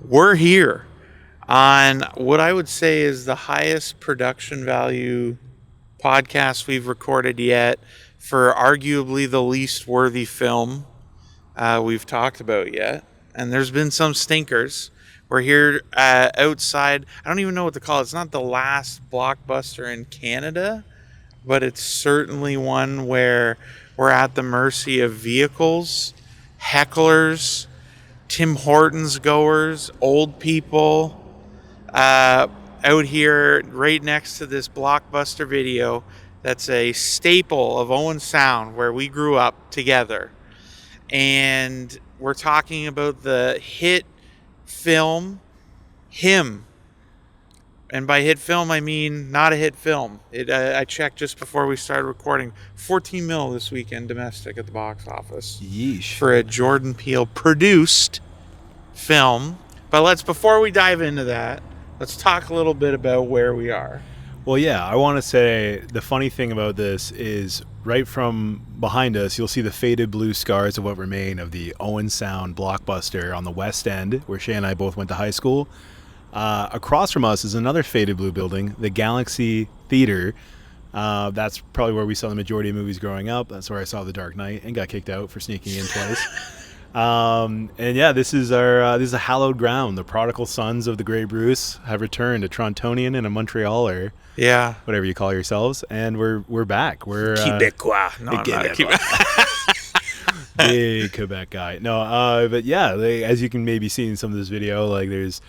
We're here on what I would say is the highest production value podcast we've recorded yet for arguably the least worthy film we've talked about yet. And there's been some stinkers. We're here outside. I don't even know what to call it. It's not the last Blockbuster in Canada, but it's certainly one where we're at the mercy of vehicles, hecklers, Tim Hortons goers, old people, out here right next to this Blockbuster video that's a staple of Owen Sound where we grew up together. And we're talking about the hit film, Him. And by hit film, I mean not a hit film. I checked just before we started recording. 14 mil this weekend domestic at the box office. Yeesh. For a Jordan Peele produced film. But before we dive into that, let's talk a little bit about where we are. Well, yeah, I want to say the funny thing about this is right from behind us, you'll see the faded blue scars of what remain of the Owen Sound Blockbuster on the West End, where Shay and I both went to high school. Across from us is another faded blue building, the Galaxy Theater. That's probably where we saw the majority of movies growing up. That's where I saw The Dark Knight and got kicked out for sneaking in twice. And yeah, this is a hallowed ground. The prodigal sons of the Grey Bruce have returned, a Torontonian and a Montrealer. Yeah, Whatever you call yourselves, and we're back. We're Quebecois. No, big Quebec guy. No, but yeah, as you can maybe see in some of this video, like there's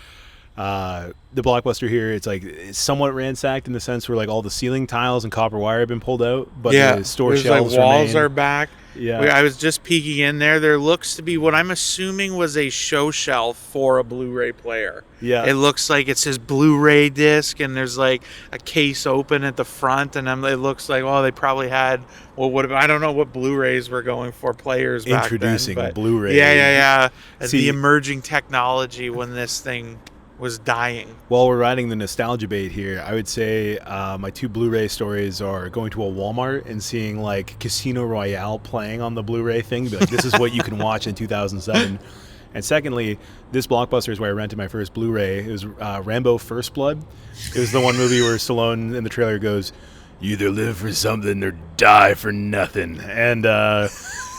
the Blockbuster here. It's somewhat ransacked in the sense where like all the ceiling tiles and copper wire have been pulled out, but the store shelves like walls remain. are back. Yeah, I was just peeking in there. There looks to be what I'm assuming was a show shelf for a Blu-ray player. Yeah, it looks like it says Blu-ray disc, and there's like a case open at the front, and it looks like they probably had I don't know what Blu-rays were going for players back introducing then, but Blu-ray. Yeah. The emerging technology when this thing was dying. While we're riding the nostalgia bait here, I would say my two Blu-ray stories are going to a Walmart and seeing like Casino Royale playing on the Blu-ray thing. Be like, this is what you can watch in 2007. And secondly, this Blockbuster is where I rented my first Blu-ray. It was Rambo First Blood. It was the one movie where Stallone in the trailer goes, "You either live for something or die for nothing."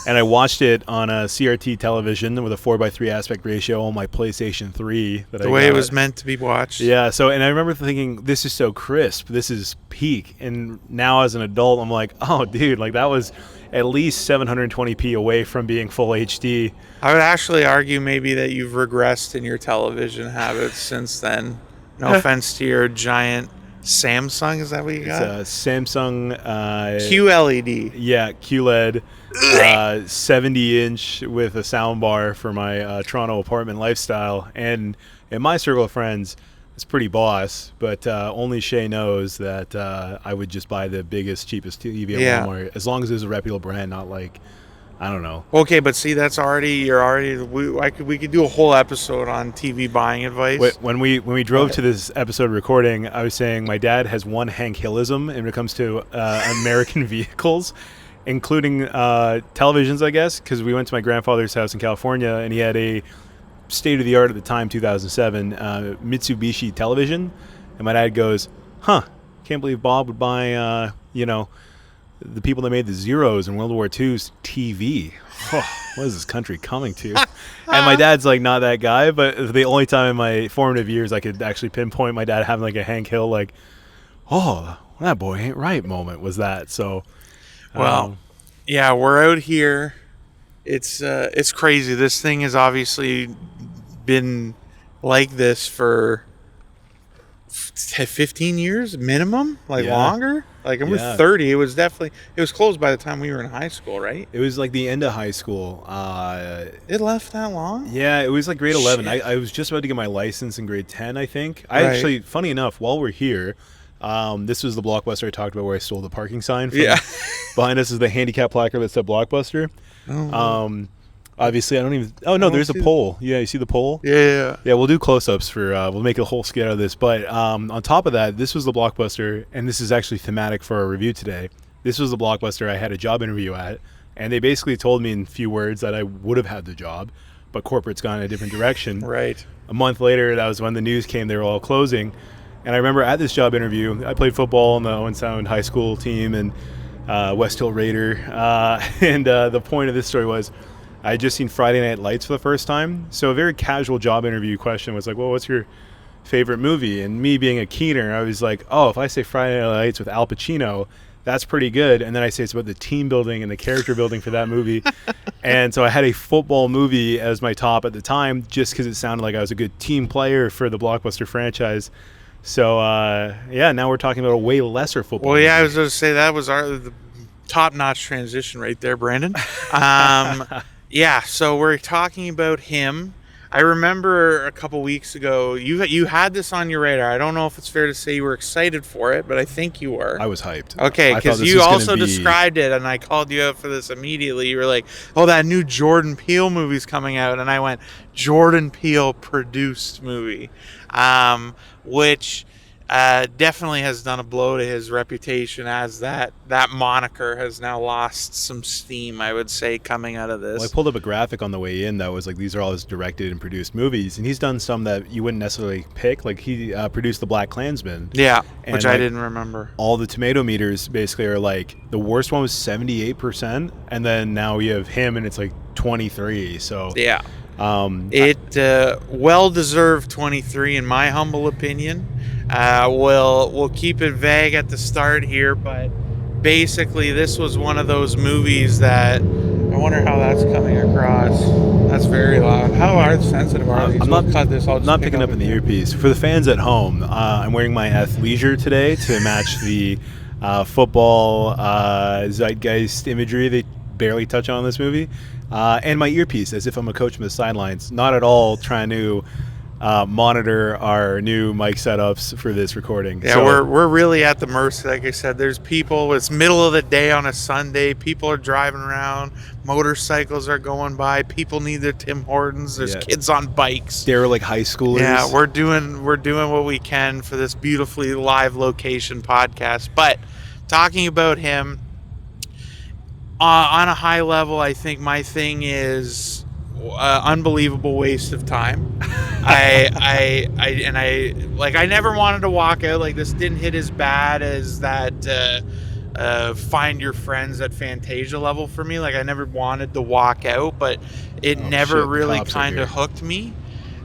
And I watched it on a CRT television with a 4:3 aspect ratio on my PlayStation 3. The way it was meant to be watched. Yeah, and I remember thinking, this is so crisp. This is peak. And now as an adult, I'm like, oh, dude, like that was at least 720p away from being full HD. I would actually argue maybe that you've regressed in your television habits since then. No offense to your giant Samsung, is that what you got? It's a Samsung QLED. Yeah, QLED. 70-inch with a sound bar for my Toronto apartment lifestyle. And in my circle of friends, it's pretty boss, but only Shay knows that I would just buy the biggest, cheapest TV at Walmart, as long as it was a reputable brand, not like, I don't know. Okay, but see, we could do a whole episode on TV buying advice. When we drove to this episode recording, I was saying my dad has one Hank Hillism when it comes to American vehicles, including televisions, I guess, because we went to my grandfather's house in California, and he had a state-of-the-art at the time, 2007, Mitsubishi television. And my dad goes, can't believe Bob would buy, the people that made the Zeros in World War II's TV. What is this country coming to? And my dad's like not that guy, but the only time in my formative years I could actually pinpoint my dad having like a Hank Hill, like, oh, that boy ain't right moment was that. So, yeah, we're out here. It's crazy. This thing has obviously been like this for 15 years minimum, longer. We're 30. It was closed by the time we were in high school, right? It was like the end of high school. It left that long? Yeah, it was like grade 11. I was just about to get my license in grade 10, I think. I actually, funny enough, while we're here, this was the Blockbuster I talked about where I stole the parking sign from. Yeah. Behind us is the handicap placard that said Blockbuster. Oh. Obviously, I don't even... Oh, no, there's a pole. Yeah, you see the pole? Yeah. Yeah, we'll do close-ups for... we'll make a whole skit out of this. But on top of that, this was the Blockbuster, and this is actually thematic for our review today. This was the Blockbuster I had a job interview at, and they basically told me in few words that I would have had the job, but corporate's gone in a different direction. Right. a month later, that was when the news came. They were all closing. And I remember at this job interview, I played football on the Owen Sound High School team and West Hill Raider. And the point of this story was I had just seen Friday Night Lights for the first time. So a very casual job interview question was like, well, what's your favorite movie? And me being a keener, I was like, oh, if I say Friday Night Lights with Al Pacino, that's pretty good. And then I say it's about the team building and the character building for that movie. And so I had a football movie as my top at the time just because it sounded like I was a good team player for the Blockbuster franchise. So, now we're talking about a way lesser football Well, yeah, movie. I was going to say that was the top-notch transition right there, Brandon. Yeah, so we're talking about him. I remember a couple weeks ago, you had this on your radar. I don't know if it's fair to say you were excited for it, but I think you were. I was hyped. Okay, I thought because this you was gonna also be- described it, and I called you out for this immediately. You were like, "Oh, that new Jordan Peele movie's coming out," and I went, "Jordan Peele produced movie," which definitely has done a blow to his reputation, as that moniker has now lost some steam, I would say, coming out of this. Well, I pulled up a graphic on the way in that was like, these are all his directed and produced movies, and he's done some that you wouldn't necessarily pick. Like he produced The Black Klansman. Yeah, And, which I like, didn't remember. All the tomato meters basically are like, the worst one was 78%, and then now we have him and it's like 23. So Yeah. it Well-deserved 23 in my humble opinion. We'll keep it vague at the start here, but basically this was one of those movies that I wonder how that's coming across. That's very loud. How sensitive are these? I'm We'll not cut this. I'll just not pick picking up in the earpiece. For the fans at home, I'm wearing my athleisure today to match the football zeitgeist imagery they barely touch on in this movie, and my earpiece as if I'm a coach from the sidelines. Not at all trying to monitor our new mic setups for this recording. Yeah, So, we're really at the mercy. Like I said, there's people. It's middle of the day on a Sunday. People are driving around. Motorcycles are going by. People need their Tim Hortons. There's Yeah. kids on bikes. they're like high schoolers. Yeah, we're doing what we can for this beautifully live location podcast. But talking about him on a high level, I think my thing is unbelievable waste of time. I never wanted to walk out. Like, this didn't hit as bad as that Find Your Friends at Fantasia level for me. Like, I never wanted to walk out, but it never shit, really cops are kind here. of hooked me.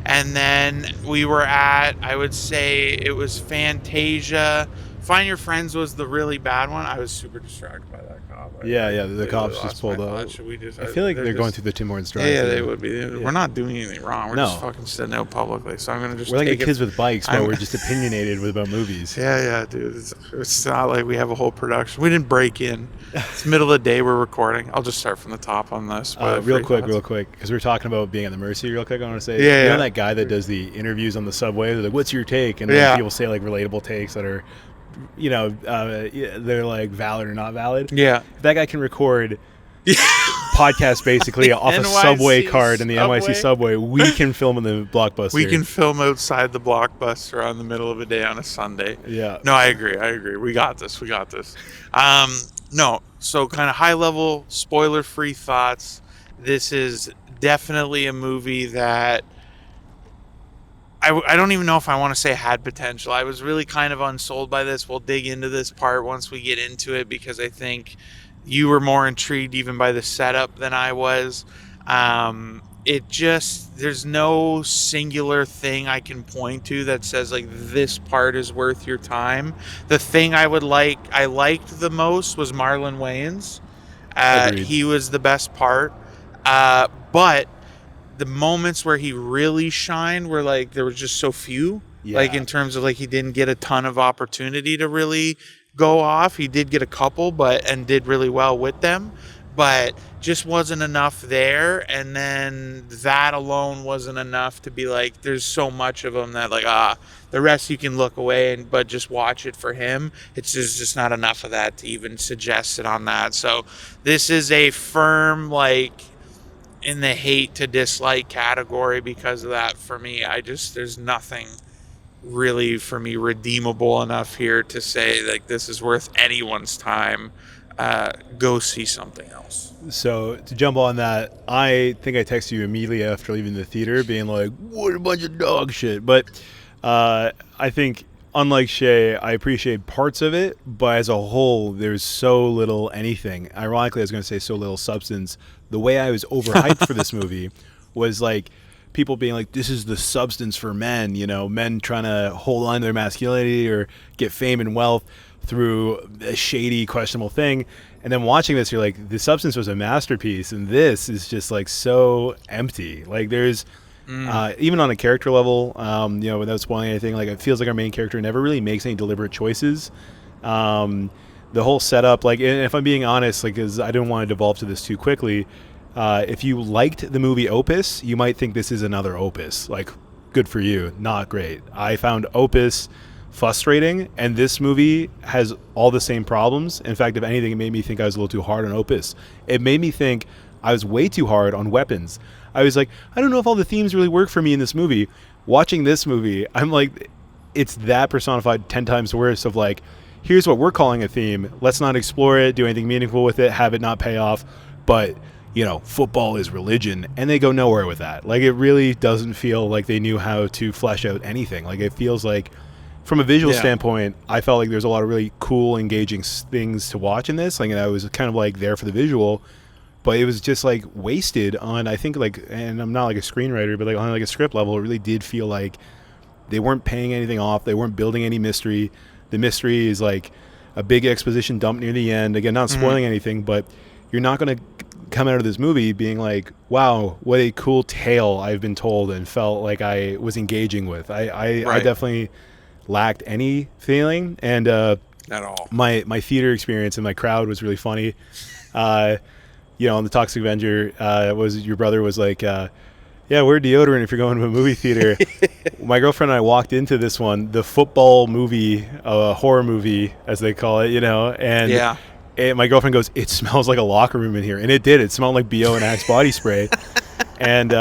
And then we were at, I would say it was Fantasia. Find Your Friends was the really bad one. I was super distracted by that cop. Yeah, the Really cops lost just pulled my up. thought. Should we just, I feel like they're going through the Tim Hortons drive. Yeah, they would be. We're not doing anything wrong. We're No. just fucking sitting out publicly. So I'm gonna just We're like take the kids with bikes, but I'm- we're just opinionated about movies. Yeah, dude. It's not like we have a whole production. We didn't break in. It's middle of the day. We're recording. I'll just start from the top on this. Real quick, because we're talking about being at the mercy. Real quick, I want to say, Yeah, you know yeah. that guy that does the interviews on the subway? They're like, "What's your take?" And then Yeah. people say like relatable takes that are, they're like valid or not valid. Yeah. If that guy can record podcast basically off a NYC subway card in the subway. NYC subway, we can film in the Blockbuster. We can film outside the Blockbuster on the middle of a day on a Sunday. Yeah. No, I agree. We got this. No, so kind of high level, spoiler free thoughts. This is definitely a movie that I don't even know if I want to say had potential. I was really kind of unsold by this. We'll dig into this part once we get into it, because I think you were more intrigued even by the setup than I was. There's no singular thing I can point to that says like this part is worth your time. The thing I liked the most was Marlon Wayans. Agreed. He was the best part. But the moments where he really shined were like, there was just so few. Yeah. Like, in terms of like, he didn't get a ton of opportunity to really go off. He did get a couple, and did really well with them, but just wasn't enough there. And then that alone wasn't enough to be like, there's so much of him that like, the rest you can look away but just watch it for him. It's just not enough of that to even suggest it on that. So this is a firm, like, in the hate to dislike category because of that for me. There's nothing really for me redeemable enough here to say like this is worth anyone's time. go see something else. So to jump on that, I think I texted you immediately after leaving the theater, being like, "What a bunch of dog shit." But I think, unlike Shay, I appreciate parts of it, but as a whole, there's so little anything. Ironically, I was going to say so little substance. The way I was overhyped for this movie was like people being like, "This is the substance for men," men trying to hold on to their masculinity or get fame and wealth through a shady, questionable thing. And then watching this, you're like, the substance was a masterpiece, and this is just like so empty. Like there's even on a character level, without spoiling anything, like it feels like our main character never really makes any deliberate choices. The whole setup, like, and if I'm being honest, like, because I didn't want to devolve to this too quickly, if you liked the movie Opus, you might think this is another Opus. Like, good for you. Not great. I found Opus frustrating, and this movie has all the same problems. In fact, if anything, it made me think I was a little too hard on Opus. It made me think I was way too hard on Weapons. I was like, I don't know if all the themes really work for me in this movie. Watching this movie, I'm like, it's that personified 10 times worse of like, here's what we're calling a theme. Let's not explore it, do anything meaningful with it, have it not pay off. But, football is religion. And they go nowhere with that. Like, it really doesn't feel like they knew how to flesh out anything. Like, it feels like, from a visual standpoint, I felt like there's a lot of really cool, engaging things to watch in this. Like, I was kind of like there for the visual, but it was just like wasted on, I think, like, and I'm not like a screenwriter, but like on like a script level, it really did feel like they weren't paying anything off. They weren't building any mystery. The mystery is like a big exposition dump near the end. Again, not spoiling anything, but you're not going to come out of this movie being like, wow, what a cool tale I've been told and felt like I was engaging with. I definitely lacked any feeling, and at all. My theater experience and my crowd was really funny. On the Toxic Avenger, was your brother was like, yeah, wear deodorant if you're going to a movie theater. My girlfriend and I walked into this one, the football movie, horror movie as they call it, and my girlfriend goes, it smells like a locker room in here, and it did. It smelled like BO and Axe body spray. And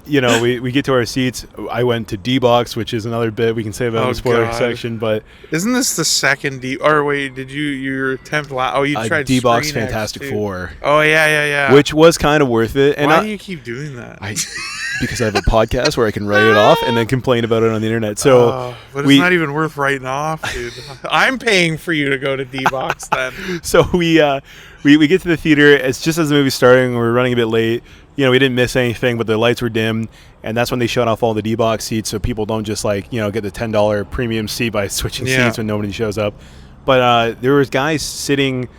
we get to our seats. I went to D-Box, which is another bit we can say about the spoiler section. But isn't this the second D? Or wait, did your attempt? You tried D-Box Fantastic Four. Oh yeah. Which was kind of worth it. And why do you keep doing that? Because I have a podcast where I can write it off and then complain about it on the internet. So, but it's not even worth writing off, dude. I'm paying for you to go to D-Box then. So we get to the theater. It's just as the movie's starting. We're running a bit late. We didn't miss anything, but the lights were dim, and that's when they shut off all the D-Box seats so people don't just get the $10 premium seat by switching seats when nobody shows up. But there was guys sitting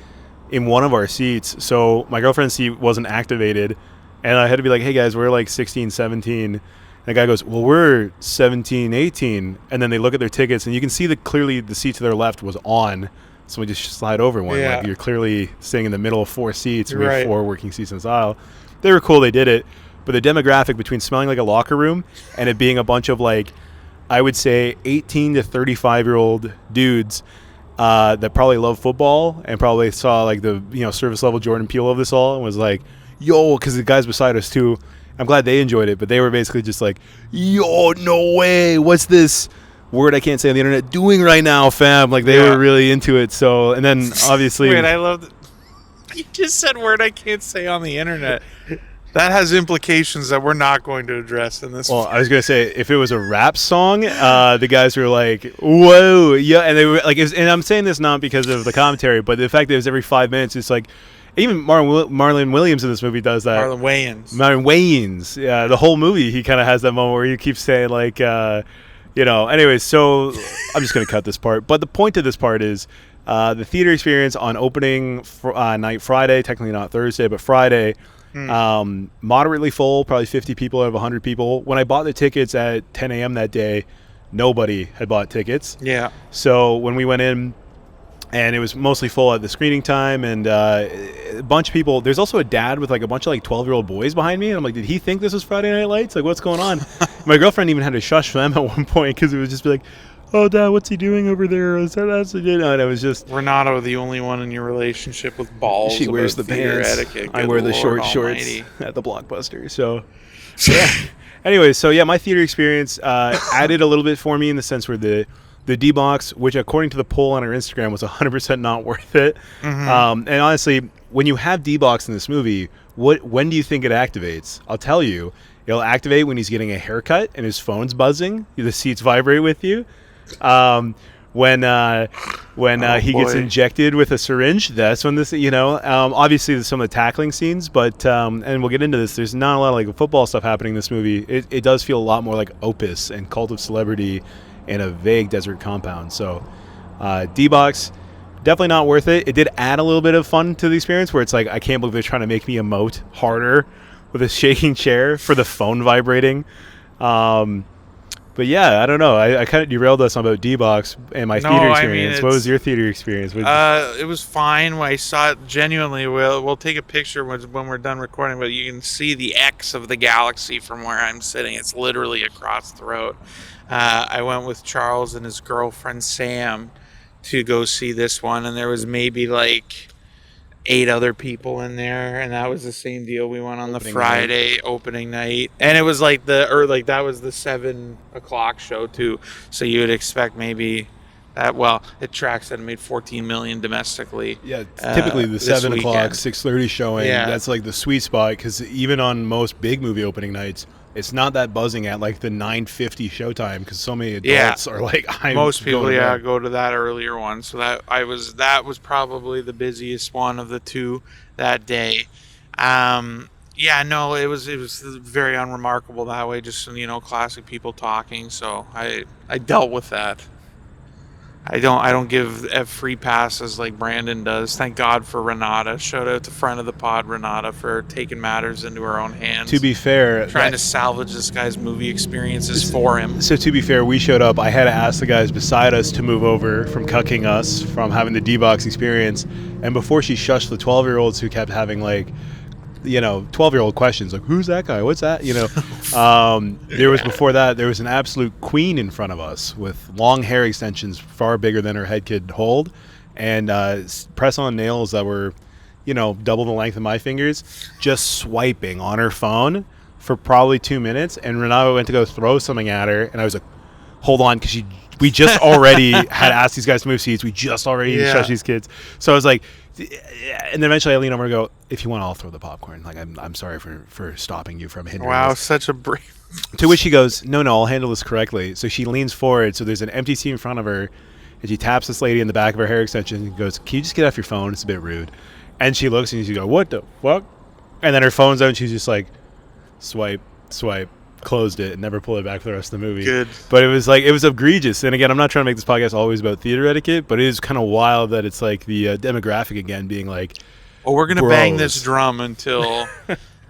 in one of our seats, so my girlfriend's seat wasn't activated, and I had to be like, hey guys, we're like 16, 17. And the guy goes, well, we're 17, 18. And then they look at their tickets, and you can see that clearly the seat to their left was on. So we just slide over one. Yeah. Like, you're clearly sitting in the middle of four seats. We have 4 working seats in this aisle. They were cool, they did it. But the demographic between smelling like a locker room and it being a bunch of, like, I would say 18 to 35-year-old dudes that probably love football and probably saw, like, the service level Jordan Peele of this all and was like, yo, because the guys beside us too, I'm glad they enjoyed it, but they were basically just like, yo, no way, what's this word I can't say on the internet doing right now, fam? Like, they were really into it. So, and then obviously, wait, I love that you just said word I can't say on the internet. That has implications that we're not going to address in this. Well, I was gonna say, if it was a rap song, the guys were like, whoa, yeah, and they were like, and I'm saying this not because of the commentary, but the fact that it was every 5 minutes. It's like, even Marlon Williams in this movie does that. Marlon Wayans. Yeah, the whole movie, he kind of has that moment where he keeps saying, like, Anyways, so I'm just going to cut this part. But the point of this part is the theater experience on opening night Friday, technically not Thursday, but Friday, moderately full, probably 50 people out of 100 people. When I bought the tickets at 10 a.m. that day, nobody had bought tickets. Yeah. So when we went in, and it was mostly full at the screening time, and a bunch of people. There's also a dad with like a bunch of like 12-year-old boys behind me, and I'm like, did he think this was Friday Night Lights? Like, what's going on? My girlfriend even had to shush them at one point because it was just be like, oh, Dad, what's he doing over there? Is that and it was just. We're not the only one in your relationship with balls. She wears the pants. Etiquette. I wear the short shorts at the Blockbuster. So, yeah. Anyway, so yeah, my theater experience added a little bit for me in the sense where the The D-Box, which according to the poll on our Instagram was 100% not worth it. And honestly, when you have D-Box in this movie, when do you think it activates? I'll tell you. It'll activate when he's getting a haircut and his phone's buzzing. The seats vibrate with you. When he gets injected with a syringe, that's when this, obviously there's some of the tackling scenes, but and we'll get into this. There's not a lot of like football stuff happening in this movie. It does feel a lot more like Opus and Cult of Celebrity in a vague desert compound. So D-Box, definitely not worth it. It did add a little bit of fun to the experience where it's like, I can't believe they're trying to make me emote harder with a shaking chair for the phone vibrating. But yeah, I don't know. I kind of derailed us about D-Box and my theater experience. What was your theater experience? It was fine. I saw it genuinely. We'll take a picture when we're done recording, but you can see the X of the galaxy from where I'm sitting. It's literally across the road. I went with Charles and his girlfriend Sam to go see this one, and there was maybe like 8 other people in there, and that was the same deal. We went on the Friday opening night, and it was like that was the 7:00 show too. So you would expect maybe that. Well, it tracks that it made 14 million domestically. Yeah, typically the 7:00, 6:30 showing. Yeah. That's like the sweet spot, because even on most big movie opening nights, it's not that buzzing at like the 9:50 showtime, because so many adults are like, most people go to that earlier one. So that was probably the busiest one of the two that day. It was very unremarkable that way. Just classic people talking. So I dealt with that. I don't give free passes like Brandon does. Thank God for Renata. Shout out to friend of the pod, Renata, for taking matters into her own hands. To be fair, trying to salvage this guy's movie experiences for him. So to be fair, we showed up. I had to ask the guys beside us to move over from cucking us from having the D-Box experience. And before she shushed the 12-year-olds who kept having 12-year-old questions like, who's that guy? What's that? There was before that, there was an absolute queen in front of us with long hair extensions far bigger than her head could hold, and press-on nails that were, double the length of my fingers, just swiping on her phone for probably 2 minutes. And Renata went to go throw something at her, and I was like, hold on, because we just already had asked these guys to move seats. We just already shushed these kids. So I was like, and then eventually I lean over and go, if you want, I'll throw the popcorn. Like, I'm sorry for stopping you from hindering Wow, this. such a brave. To which she goes, no, I'll handle this correctly. So she leans forward. So there's an empty seat in front of her, and she taps this lady in the back of her hair extension and goes, can you just get off your phone? It's a bit rude. And she looks and she goes, what the fuck? And then her phone's out and she's just like, swipe, closed it and never pulled it back for the rest of the movie. Good. But it was egregious. And again, I'm not trying to make this podcast always about theater etiquette, but it is kind of wild that it's like the demographic again being like, we're gonna bang this drum until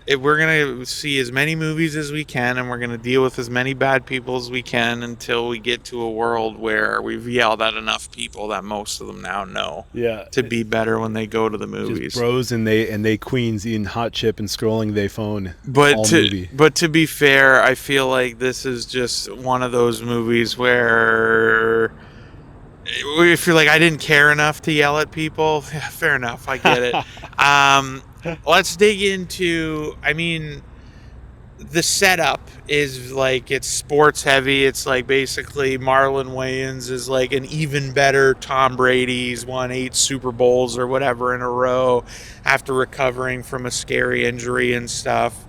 we're gonna see as many movies as we can, and we're gonna deal with as many bad people as we can until we get to a world where we've yelled at enough people that most of them now know to be better when they go to the movies. Just bros and they queens eating hot chip and scrolling their phone. But to be fair, I feel like this is just one of those movies where if you're like, I didn't care enough to yell at people, fair enough, I get it. Let's dig into, the setup is like, it's sports heavy. It's like basically Marlon Wayans is like an even better Tom Brady. He's won 8 Super Bowls or whatever in a row after recovering from a scary injury and stuff.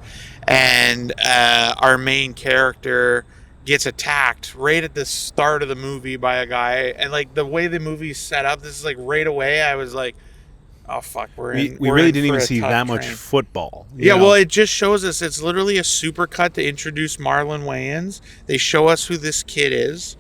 And our main character gets attacked right at the start of the movie by a guy. And like the way the movie's set up, this is like right away, I was like, oh fuck, we really didn't even see that much football. Well, it just shows us, it's literally a super cut to introduce Marlon Wayans. They show us who this kid is,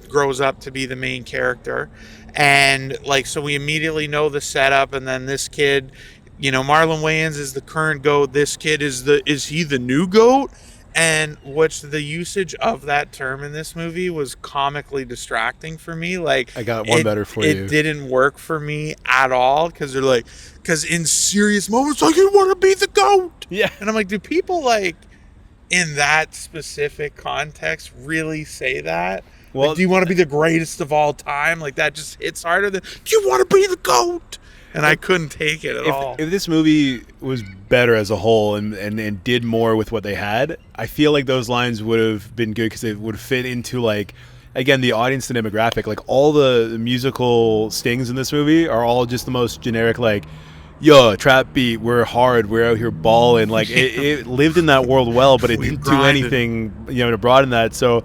grows up to be the main character, and like, so we immediately know the setup. And then this kid, Marlon Wayans is the current GOAT. This kid is he the new GOAT? And what's the usage of that term in this movie was comically distracting for me. Like, I got one better for you. It didn't work for me at all, because they're like, because in serious moments, like, you want to be the GOAT. Yeah. And I'm like, do people like in that specific context really say that? Well, like, do you want to be the greatest of all time? Like, that just hits harder than, do you want to be the GOAT? And I couldn't take it at all. If this movie was better as a whole and did more with what they had, I feel like those lines would have been good, because they would fit into like again, the audience, the demographic, like all the musical stings in this movie are all just the most generic, like, yo, trap beat, we're hard, we're out here balling. Like it lived in that world well, but it We didn't do grinded. anything, to broaden that. So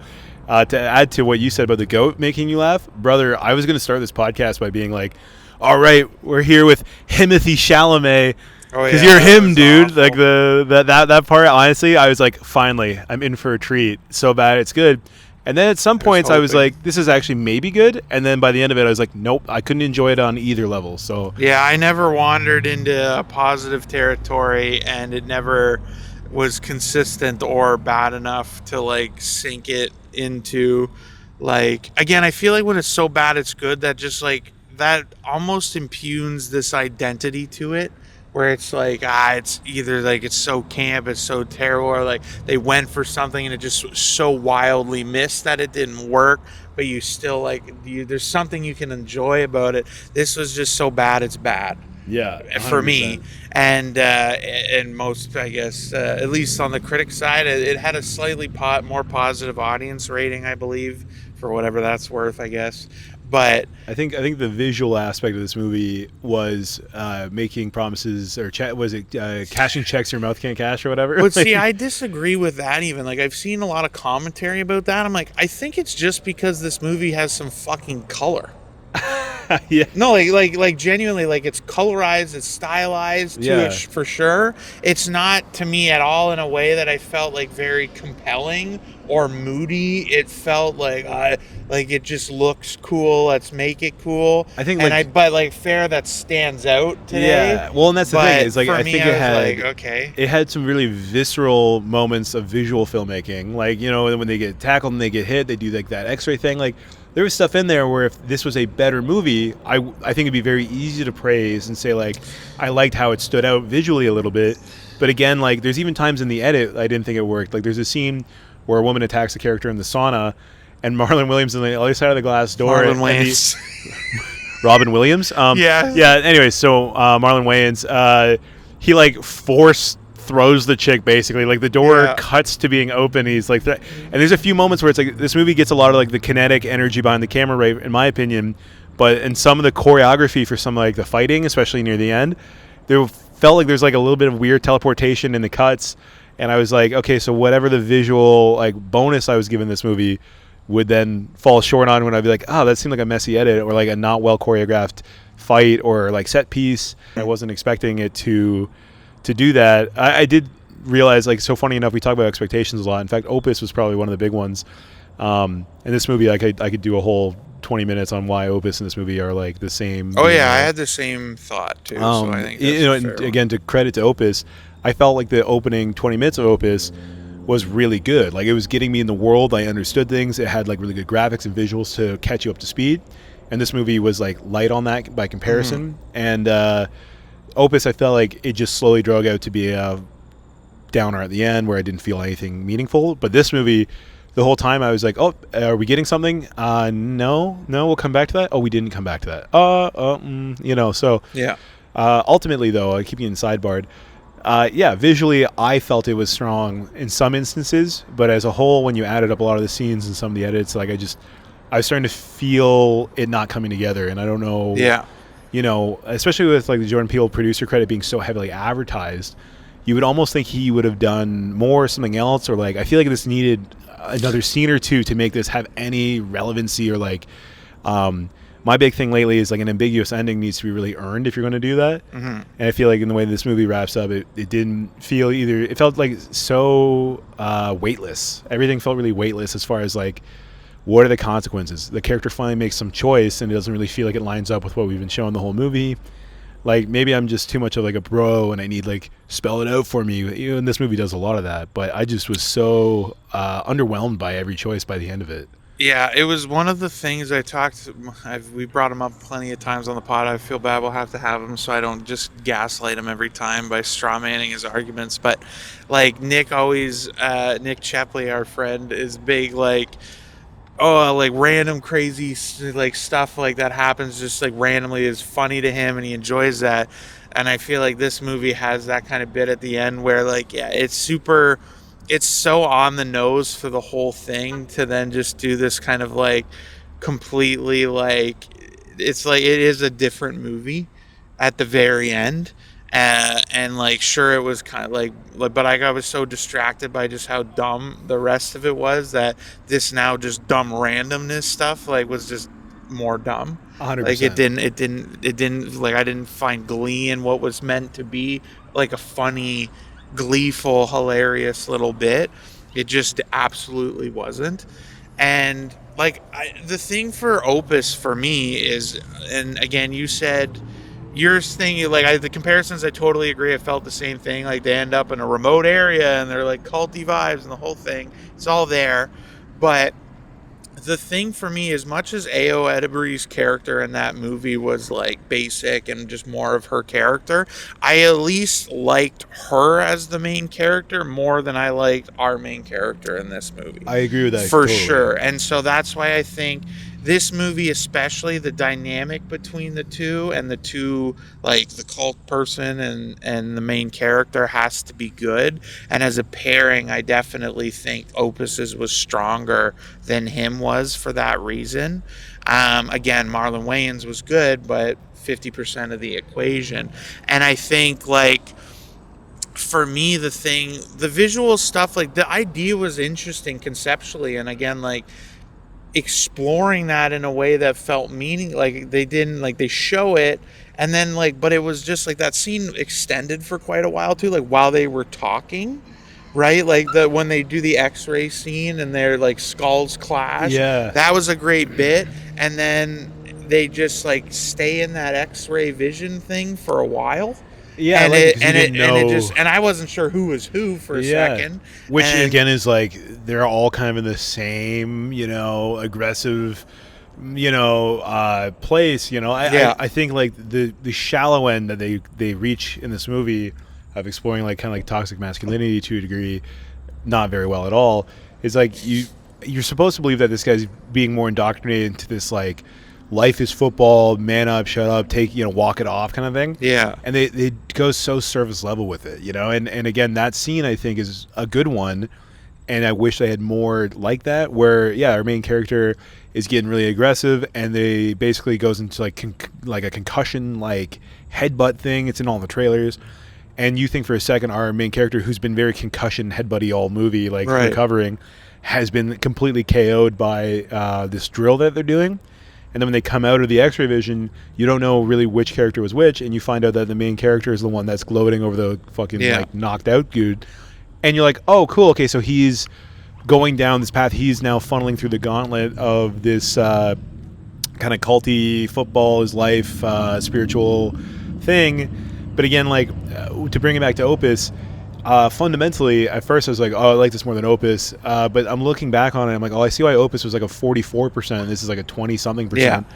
to add to what you said about the goat making you laugh, brother, I was going to start this podcast by being like, all right, we're here with Timothy Chalamet. Oh Because yeah, you're that him, was dude. awful. Like that part, honestly, I was like, finally, I'm in for a treat. So bad, it's good. And then at some I was points, I was hoping. like, this is actually maybe good. And then by the end of it, I was like, nope, I couldn't enjoy it on either level. So Yeah, I never wandered into a positive territory, and it never was consistent or bad enough to like sink it into, like, again, I feel like when it's so bad it's good, that just like that almost impugns this identity to it, where it's like, it's either like it's so camp, it's so terrible, or like they went for something and it just was so wildly missed that it didn't work, but you still like there's something you can enjoy about it. This was just so bad it's bad yeah, for me. 100%. And most, I guess, at least on the critic side, it had a slightly more positive audience rating, I believe, for whatever that's worth, I guess. But I think the visual aspect of this movie was making promises, or was it cashing checks your mouth can't cash or whatever. see, I disagree with that. Even like I've seen a lot of commentary about that. I'm like, I think it's just because this movie has some fucking color. Yeah, No, like genuinely, like it's colorized, it's stylized to yeah. it for sure. It's not to me at all in a way that I felt like very compelling or moody. It felt like it just looks cool. Let's make it cool. I think And like but like fair that stands out today. yeah. Well, and that's the thing But is like for I me, think I it was had like, okay, it had some really visceral moments of visual filmmaking. Like when they get tackled and they get hit, they do like that X-ray thing. Like there was stuff in there where if this was a better movie, I think it'd be very easy to praise and say like I liked how it stood out visually a little bit. But again, like there's even times in the edit I didn't think it worked. Like there's a scene where a woman attacks a character in the sauna, and Marlon Williams on the other side of the glass door, Marlon and the Wayans. Robin Williams. Yeah. Yeah. Anyway, so Marlon Wayans, he like force throws the chick basically. Like the door Yeah. cuts to being open. He's like, and there's a few moments where it's like this movie gets a lot of like the kinetic energy behind the camera, right? In my opinion, but in some of the choreography for some like the fighting, especially near the end, there felt like there's like a little bit of weird teleportation in the cuts. And I was like, okay, so whatever the visual like bonus I was given this movie would then fall short on when I'd be like, oh, that seemed like a messy edit or like a not well choreographed fight or like set piece. I wasn't expecting it to do that. I did realize, like, so funny enough, we talk about expectations a lot. In fact, Opus was probably one of the big ones. In this movie, I could do a whole 20 minutes on why Opus and this movie are like the same. Oh yeah, I had the same thought too. So I think that's a and fair one. again, to credit to Opus, I felt like the opening 20 minutes of Opus was really good. Like it was getting me in the world. I understood things. It had like really good graphics and visuals to catch you up to speed. And this movie was like light on that by comparison. And Opus, I felt like it just slowly drug out to be a downer at the end where I didn't feel anything meaningful. But this movie, the whole time I was like, oh, are we getting something? No, we'll come back to that. Oh, we didn't come back to that. So Yeah. ultimately, though, I keep getting sidebarred. Yeah, visually, I felt it was strong in some instances, but as a whole, when you added up a lot of the scenes and some of the edits, like I was starting to feel it not coming together, and I don't know. Yeah. Especially with like the Jordan Peele producer credit being so heavily advertised, you would almost think he would have done more, something else, or like I feel like this needed another scene or two to make this have any relevancy or like. My big thing lately is like an ambiguous ending needs to be really earned if you're going to do that. Mm-hmm. And I feel like in the way this movie wraps up, it didn't feel either. It felt like so weightless. Everything felt really weightless as far as like, what are the consequences? The character finally makes some choice, and it doesn't really feel like it lines up with what we've been showing the whole movie. Like maybe I'm just too much of like a bro, and I need like spell it out for me. And this movie does a lot of that, but I just was so underwhelmed by every choice by the end of it. Yeah, it was one of the things we brought him up plenty of times on the pod. I feel bad we'll have to have him so I don't just gaslight him every time by strawmanning his arguments. But like Nick Chepley, our friend, is big like, oh, like random crazy like stuff like that happens just like randomly is funny to him and he enjoys that. And I feel like this movie has that kind of bit at the end where like, yeah, it's super it's so on the nose for the whole thing to then just do this kind of like completely like it's like it is a different movie at the very end. And like sure it was kind of like but I was so distracted by just how dumb the rest of it was that this now just dumb randomness stuff like was just more dumb. Like 100%. it didn't like I didn't find glee in what was meant to be like a funny, gleeful, hilarious little bit. It just absolutely wasn't. And like the thing for Opus for me is, and again, you said your thing, like the comparisons, I totally agree. I felt the same thing. Like they end up in a remote area and they're like culty vibes and the whole thing. It's all there, but the thing for me, as much as Ao Edebree's character in that movie was like basic and just more of her character, I at least liked her as the main character more than I liked our main character in this movie. I agree with that For totally. sure. And so that's why I think this movie, especially the dynamic between the two and the two, like the cult person and the main character, has to be good. And as a pairing, I definitely think Opus's was stronger than him was for that reason. Again, Marlon Wayans was good, but 50% of the equation. And I think like for me the visual stuff, like the idea was interesting conceptually, and again like exploring that in a way that felt meaning, like they didn't like they show it and then like but it was just like that scene extended for quite a while too, like while they were talking, right? Like the when they do the x-ray scene and their like skulls clash, Yeah. that was a great bit. And then they just like stay in that x-ray vision thing for a while, Yeah, I and like it it because you and it didn't and it know. just and I wasn't sure who was who for a Yeah. second. Which And again is like they're all kind of in the same, aggressive, place. yeah, I think like the shallow end that they reach in this movie of exploring like kind of like toxic masculinity to a degree, not very well at all, is like you're supposed to believe that this guy's being more indoctrinated into this like life is football, man up, shut up, take walk it off kind of thing. yeah, And they go so surface level with it, and again that scene I think is a good one, and I wish they had more like that where our main character is getting really aggressive and they basically goes into like a concussion like headbutt thing. It's in all the trailers, and you think for a second our main character, who's been very concussion headbutty all movie, like right, recovering, has been completely KO'd by this drill that they're doing. And then when they come out of the X-ray vision, you don't know really which character was which, and you find out that the main character is the one that's gloating over the fucking yeah, like knocked out dude. And you're like, oh, cool. Okay, so he's going down this path. He's now funneling through the gauntlet of this kind of culty football is life spiritual thing. But again, like to bring it back to Opus, fundamentally, at first I was like, oh, I like this more than Opus. But I'm looking back on it, I'm like, oh, I see why Opus was like a 44%, and this is like a 20 something yeah, percent.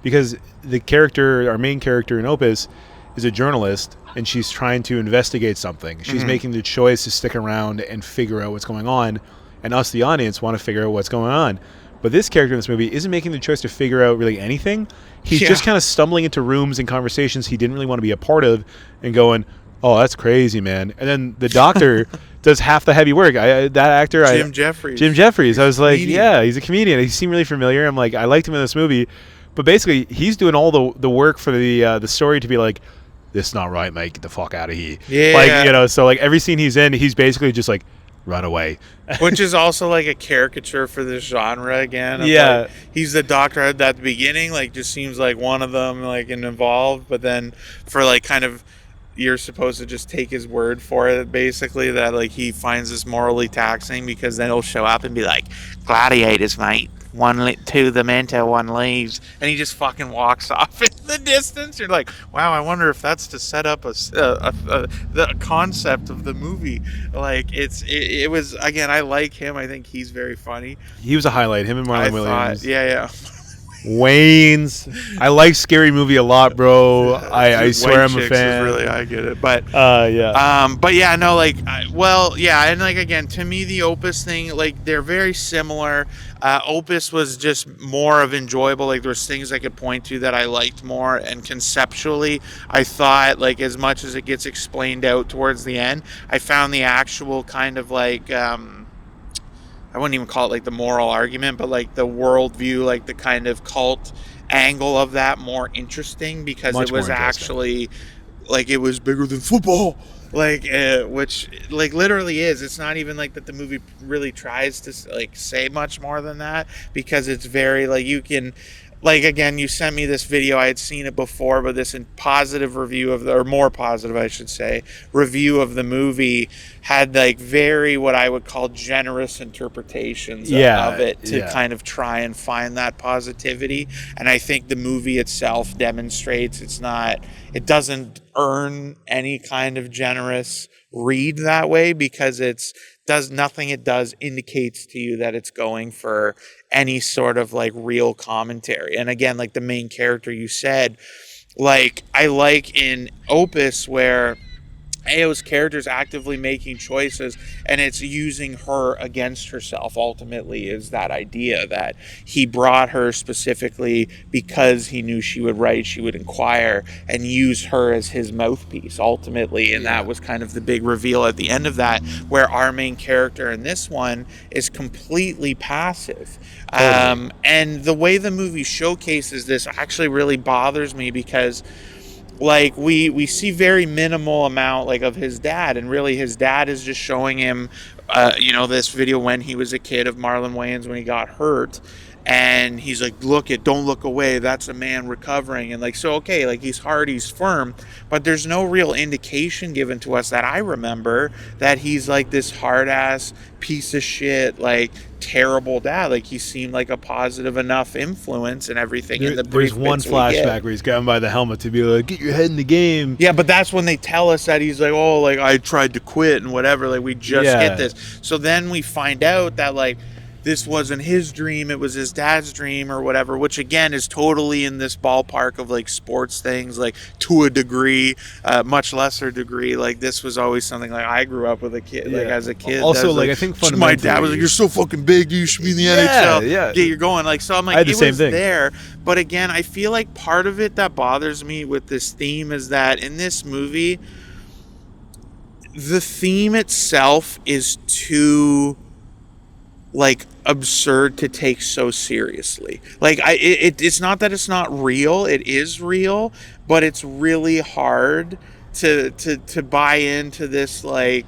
Because the character, our main character in Opus, is a journalist, and she's trying to investigate something. She's hmm, making the choice to stick around and figure out what's going on, and us, the audience, want to figure out what's going on. But this character in this movie isn't making the choice to figure out really anything. He's yeah. just kind of stumbling into rooms and conversations he didn't really want to be a part of, and going, "Oh, that's crazy, man." And then the doctor does half the heavy work. That actor, Jim Jim Jeffries, Jeffries. I he's a was like, comedian. yeah, he's a comedian. He seemed really familiar. I'm like, I liked him in this movie, but basically, he's doing all the work for the story to be like, this is not right, mate. Get the fuck out of here. Like, Yeah, so like every scene he's in, he's basically just like, run away. which is also like a caricature for this genre again of like Yeah, he's the doctor at the beginning, like just seems like one of them like and involved, but then for like kind of you're supposed to just take his word for it basically that like he finds this morally taxing because then he'll show up and be like gladiators mate, two the mentor, one leaves, and he just fucking walks off in the distance. You're like, wow, I wonder if that's to set up the concept of the movie. Like it was again, I like him, I think he's very funny. he was a highlight. Him and I Marlon thought, Williams. yeah, yeah. Wayne's. I like Scary Movie a lot, bro. I swear White I'm a chicks is fan. really, I get it, but Yeah. but yeah, no, like, well, yeah, and like again, to me, the Opus thing, like, they're very similar. Opus was just more of enjoyable. Like, there's things I could point to that I liked more, and conceptually, I thought, like, as much as it gets explained out towards the end, I found the actual kind of like, I wouldn't even call it like the moral argument, but like the worldview, like the kind of cult angle of that more interesting, because it Much more was interesting. actually like it was bigger than football, like which like literally is. It's not even like that the movie really tries to like say much more than that, because it's very like you can, like, again, you sent me this video. I had seen it before, but this positive review of the, or more positive, I should say, review of the movie had like very what I would call generous interpretations of Yeah, it to yeah. kind of try and find that positivity. And I think the movie itself demonstrates it doesn't earn any kind of generous read that way, because it's does nothing it does indicates to you that it's going for any sort of like real commentary. And again, like the main character you said, like I like in Opus where Ao's character is actively making choices, and it's using her against herself. Ultimately, is that idea that he brought her specifically because he knew she would write, she would inquire, and use her as his mouthpiece ultimately. And that Yeah. was kind of the big reveal at the end of that, where our main character in this one is completely passive. Totally. And the way the movie showcases this actually really bothers me, because like we see very minimal amount like of his dad, and really his dad is just showing him this video when he was a kid of Marlon Wayans when he got hurt, and he's like, look it, don't look away, that's a man recovering. And like, so okay, like he's hard, he's firm, but there's no real indication given to us that I remember that he's like this hard ass piece of shit, like terrible dad. Like he seemed like a positive enough influence and everything in the There's brief one bits we get. flashback where he's grabbing by the helmet to be like, "Get your head in the game." Yeah, but that's when they tell us that he's like, oh, like I tried to quit and whatever. Like we just get Yeah. this. So then we find out that like this wasn't his dream, it was his dad's dream or whatever, which again is totally in this ballpark of like sports things, like to a degree, much lesser degree. Like this was always something like I grew up with a kid, like Yeah. as a kid. That Also, was like like I think my dad was like, fundamentally, you're so fucking big, you should be in the yeah, NHL. yeah. Get you're going. Like so I'm I like had the it same was thing. there. But again, I feel like part of it that bothers me with this theme is that in this movie, the theme itself is too like absurd to take so seriously. Like it's not that it's not real, it is real, but it's really hard to buy into this like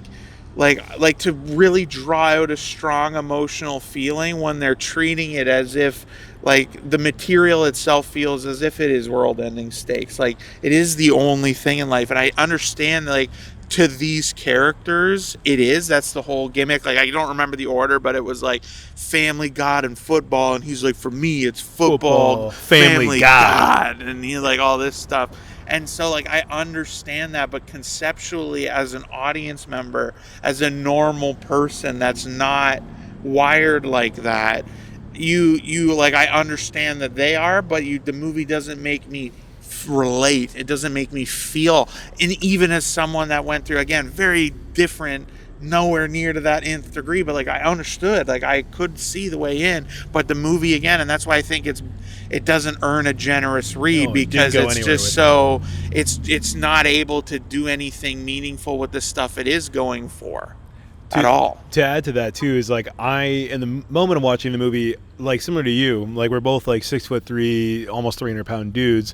to really draw out a strong emotional feeling when they're treating it as if like the material itself feels as if it is world ending stakes. Like it is the only thing in life. And I understand like to these characters it is, that's the whole gimmick. Like I don't remember the order, but it was like family, God, and football, and he's like, for me it's football, Football, family, family, God. God, and he like all this stuff. And so like I understand that, but conceptually as an audience member, as a normal person that's not wired like that, you like I understand that they are, but the movie doesn't make me relate. It doesn't make me feel. And even as someone that went through again very different, nowhere near to that nth degree, but like I understood, like I could see the way in. But the movie again, and that's why I think it doesn't earn a generous read, No, it didn't because go it's anywhere just with me. so it's not able to do anything meaningful with the stuff it is going for at to all. to add to that too is like I in the moment of watching the movie, like similar to you, like we're both like 6'3", almost 300-pound dudes.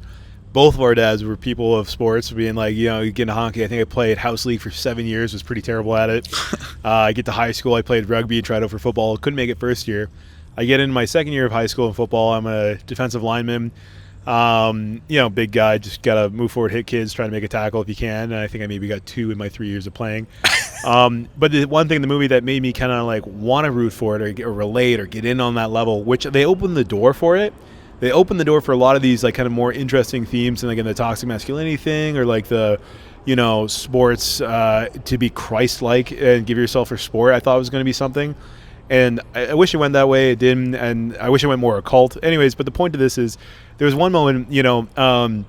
Both of our dads were people of sports, being like, you get into hockey. I think I played house league for 7 years, was pretty terrible at it. I get to high school, I played rugby, tried out for football, couldn't make it first year. I get into my second year of high school in football. I'm a defensive lineman. Big guy, just gotta move forward, hit kids, try to make a tackle if you can. And I think I maybe got 2 in my 3 years of playing. But the one thing in the movie that made me kind of like want to root for it or relate or get in on that level, which they opened the door for it. They opened the door for a lot of these like kind of more interesting themes, and like in the toxic masculinity thing, or like the, sports to be Christ-like and give yourself for sport. I thought it was going to be something. And I wish it went that way. It didn't, and I wish it went more occult. Anyways, but the point of this is, there was one moment, and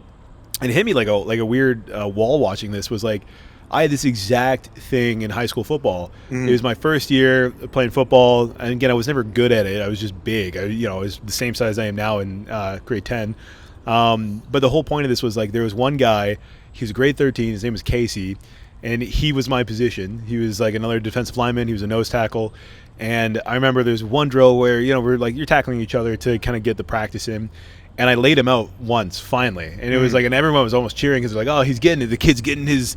it hit me like a weird wall watching this. Was like, I had this exact thing in high school football. It was my first year playing football, and again, I was never good at it. I was just big. I was the same size I am now in grade 10. But the whole point of this was like, there was one guy. He was grade 13. His name was Casey, and he was my position. He was like another defensive lineman. He was a nose tackle. And I remember there's one drill where, we're like, you're tackling each other to kind of get the practice in. And I laid him out once, finally. And it was like, and everyone was almost cheering because they're like, oh, he's getting it. The kid's getting he's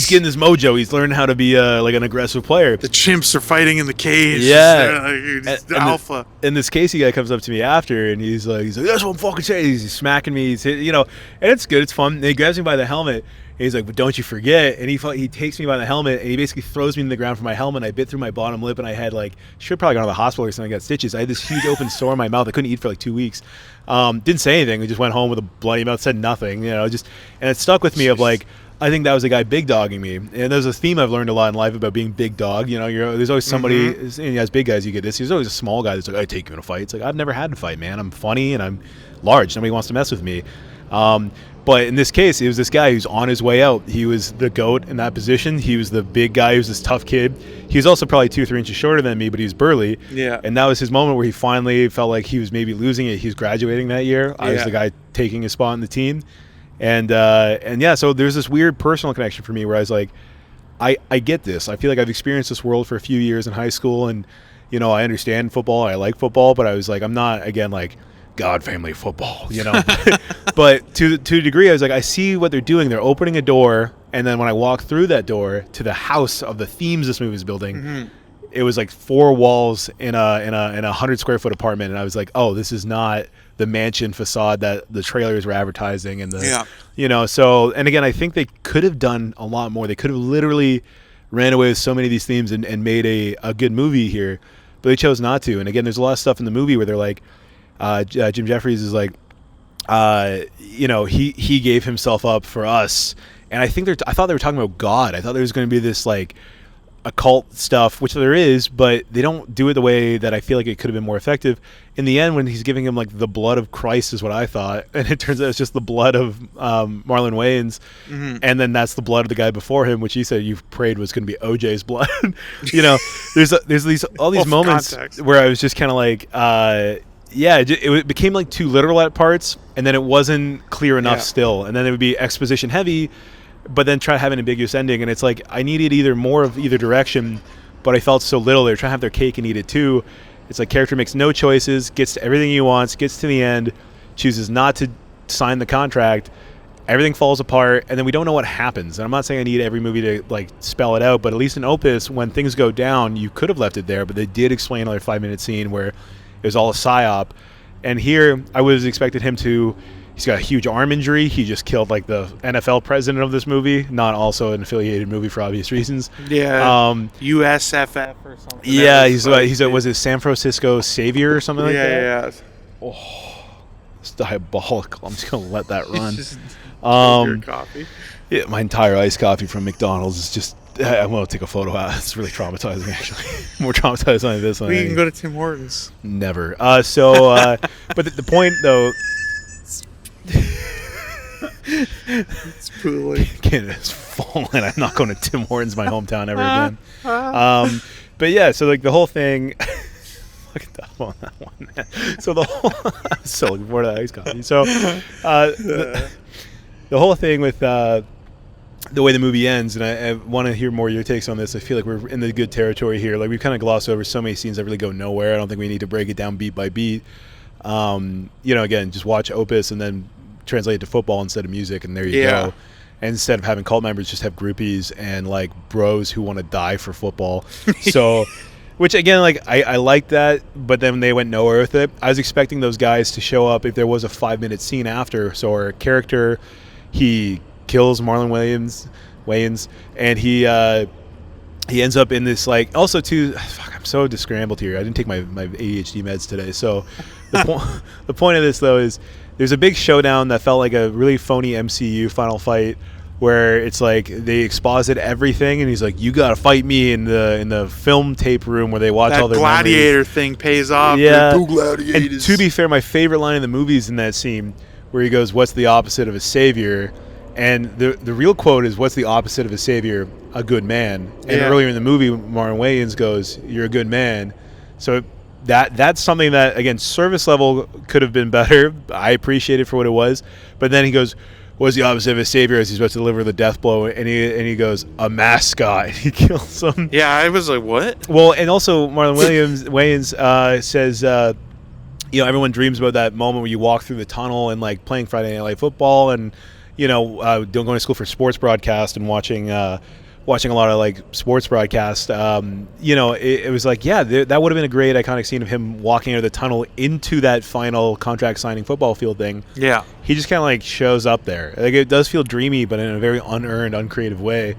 getting his mojo. He's learning how to be like an aggressive player. The chimps are fighting in the cage. Yeah. He's the alpha. And this Casey guy comes up to me after, and he's like, that's what I'm fucking saying. He's smacking me. And it's good. It's fun. And he grabs me by the helmet. And he's like, but don't you forget. And he takes me by the helmet, and he basically throws me to the ground for my helmet. I bit through my bottom lip, and I had should probably gone to the hospital or something. I got stitches. I had this huge open sore in my mouth. I couldn't eat for 2 weeks. Didn't say anything. We just went home with a bloody mouth, said nothing. And it stuck with me of I think that was a guy big dogging me. And there's a theme I've learned a lot in life about being big dog. There's always somebody, as big guys, you get this. There's always a small guy that's like, I take you in a fight. It's like, I've never had to fight, man. I'm funny and I'm large. Nobody wants to mess with me. But in this case, it was this guy who's on his way out. He was the GOAT in that position. He was the big guy. He was this tough kid. He was also probably 2-3 inches shorter than me, but he was burly. Yeah. And that was his moment where he finally felt like he was maybe losing it. He was graduating that year. I was the guy taking his spot in the team. And yeah, so there's this weird personal connection for me where I was like, I get this. I feel like I've experienced this world for a few years in high school, and I understand football. I like football, but I was like, I'm not, again, God, family, football, But to a degree, I was like, I see what they're doing. They're opening a door, and then when I walk through that door to the house of the themes this movie is building, it was like 4 walls in a 100 square foot apartment, and I was like, oh, this is not the mansion facade that the trailers were advertising, and So, and again, I think they could have done a lot more. They could have literally ran away with so many of these themes and made a good movie here, but they chose not to. And again, there's a lot of stuff in the movie where they're like, Jim Jeffries is like, he gave himself up for us, and I thought they were talking about God. I thought there was going to be this occult stuff, which there is, but they don't do it the way that I feel like it could have been more effective. In the end, when he's giving him the blood of Christ is what I thought, and it turns out it's just the blood of Marlon Wayans, and then that's the blood of the guy before him, which he said you prayed was going to be OJ's blood. There's all these moments context where I was just kind of like, it became too literal at parts, and then it wasn't clear enough still, and then it would be exposition heavy, but then try to have an ambiguous ending, and it's like I needed either more of either direction, but I felt so little. They're trying to have their cake and eat it too. It's like character makes no choices, gets to everything he wants, gets to the end, chooses not to sign the contract, everything falls apart, and then we don't know what happens. And I'm not saying I need every movie to spell it out, but at least in Opus, when things go down, you could have left it there, but they did explain another 5-minute scene where it was all a psyop. And here, I was expected him to. He's got a huge arm injury. He just killed the NFL president of this movie, not also an affiliated movie for obvious reasons. Yeah. USFF or something. Yeah, he's was it San Francisco Savior or something like that? Yeah. Oh, it's diabolical. I'm just gonna let that run. Your coffee. Yeah, my entire iced coffee from McDonald's is just. I'm going to take a photo out. It's really traumatizing, actually. More traumatizing than this one. We can go to Tim Hortons. Never. But the point, though... It's pooling. Canada's falling. I'm not going to Tim Hortons, my hometown, ever again. But yeah, so the whole thing... Look at that on that one, man. So the whole... I'm so looking forward to that iced coffee. So the whole thing with... the way the movie ends, and I want to hear more of your takes on this. I feel like we're in the good territory here. We've kind of glossed over so many scenes that really go nowhere. I don't think we need to break it down beat by beat. Again, just watch Opus and then translate it to football instead of music, and there you go. And instead of having cult members, just have groupies and bros who want to die for football. So, which again, I like that, but then they went nowhere with it. I was expecting those guys to show up if there was a 5-minute scene after. So our character, he kills Marlon Wayans, and he ends up in this also too. Fuck, I'm so scrambled here. I didn't take my ADHD meds today. So the point of this though is there's a big showdown that felt like a really phony MCU final fight where it's like they exposit everything, and he's like, "You gotta fight me in the film tape room where they watch That all their gladiator memories." thing pays off. Yeah, Two gladiators. and to be fair, my favorite line in the movie is in that scene where he goes, "What's the opposite of a savior?" And the real quote is, "What's the opposite of a savior? A good man." And Yeah. earlier in the movie, Marlon Wayans goes, "You're a good man." So that's something that, again, service level could have been better. I appreciate it for what it was, but then he goes, "What's the opposite of a savior?" as he's about to deliver the death blow, and he goes, "A mascot." And he kills him. Yeah, I was like, what? Well, and also Marlon Wayans says, everyone dreams about that moment where you walk through the tunnel and like playing Friday Night Light Football, and going to school for sports broadcast and watching a lot of like sports broadcast. It was like, yeah, that would have been a great iconic scene of him walking out of the tunnel into that final contract signing football field thing. Yeah. He just kind of like shows up there. Like, it does feel dreamy, but in a very unearned, uncreative way.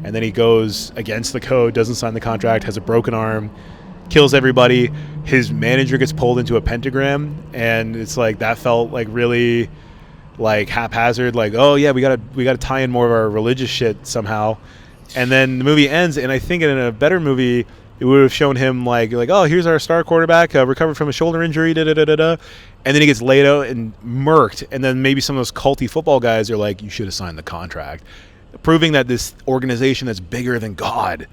And then he goes against the code, doesn't sign the contract, has a broken arm, kills everybody. His manager gets pulled into a pentagram, and it's like that felt like really like haphazard. Like, oh yeah, we gotta tie in more of our religious shit somehow. And then the movie ends, and I think in a better movie, it would have shown him like, oh, here's our star quarterback, recovered from a shoulder injury, and then he gets laid out and murked, and then maybe some of those culty football guys are like, you should have signed the contract, proving that this organization that's bigger than God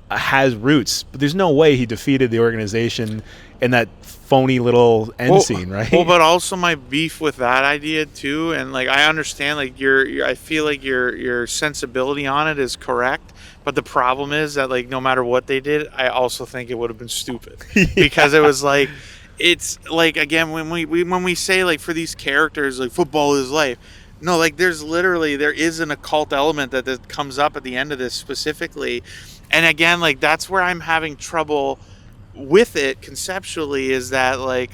has roots. But there's no way he defeated the organization in that phony little end scene, right? Well, but also my beef with that idea too, and like I understand, like I feel like your sensibility on it is correct, but the problem is that like no matter what they did, I also think it would have been stupid because it was like, it's like, again, when we say like for these characters like football is life. No, like there is an occult element that comes up at the end of this specifically. And again, like that's where I'm having trouble with it conceptually, is that like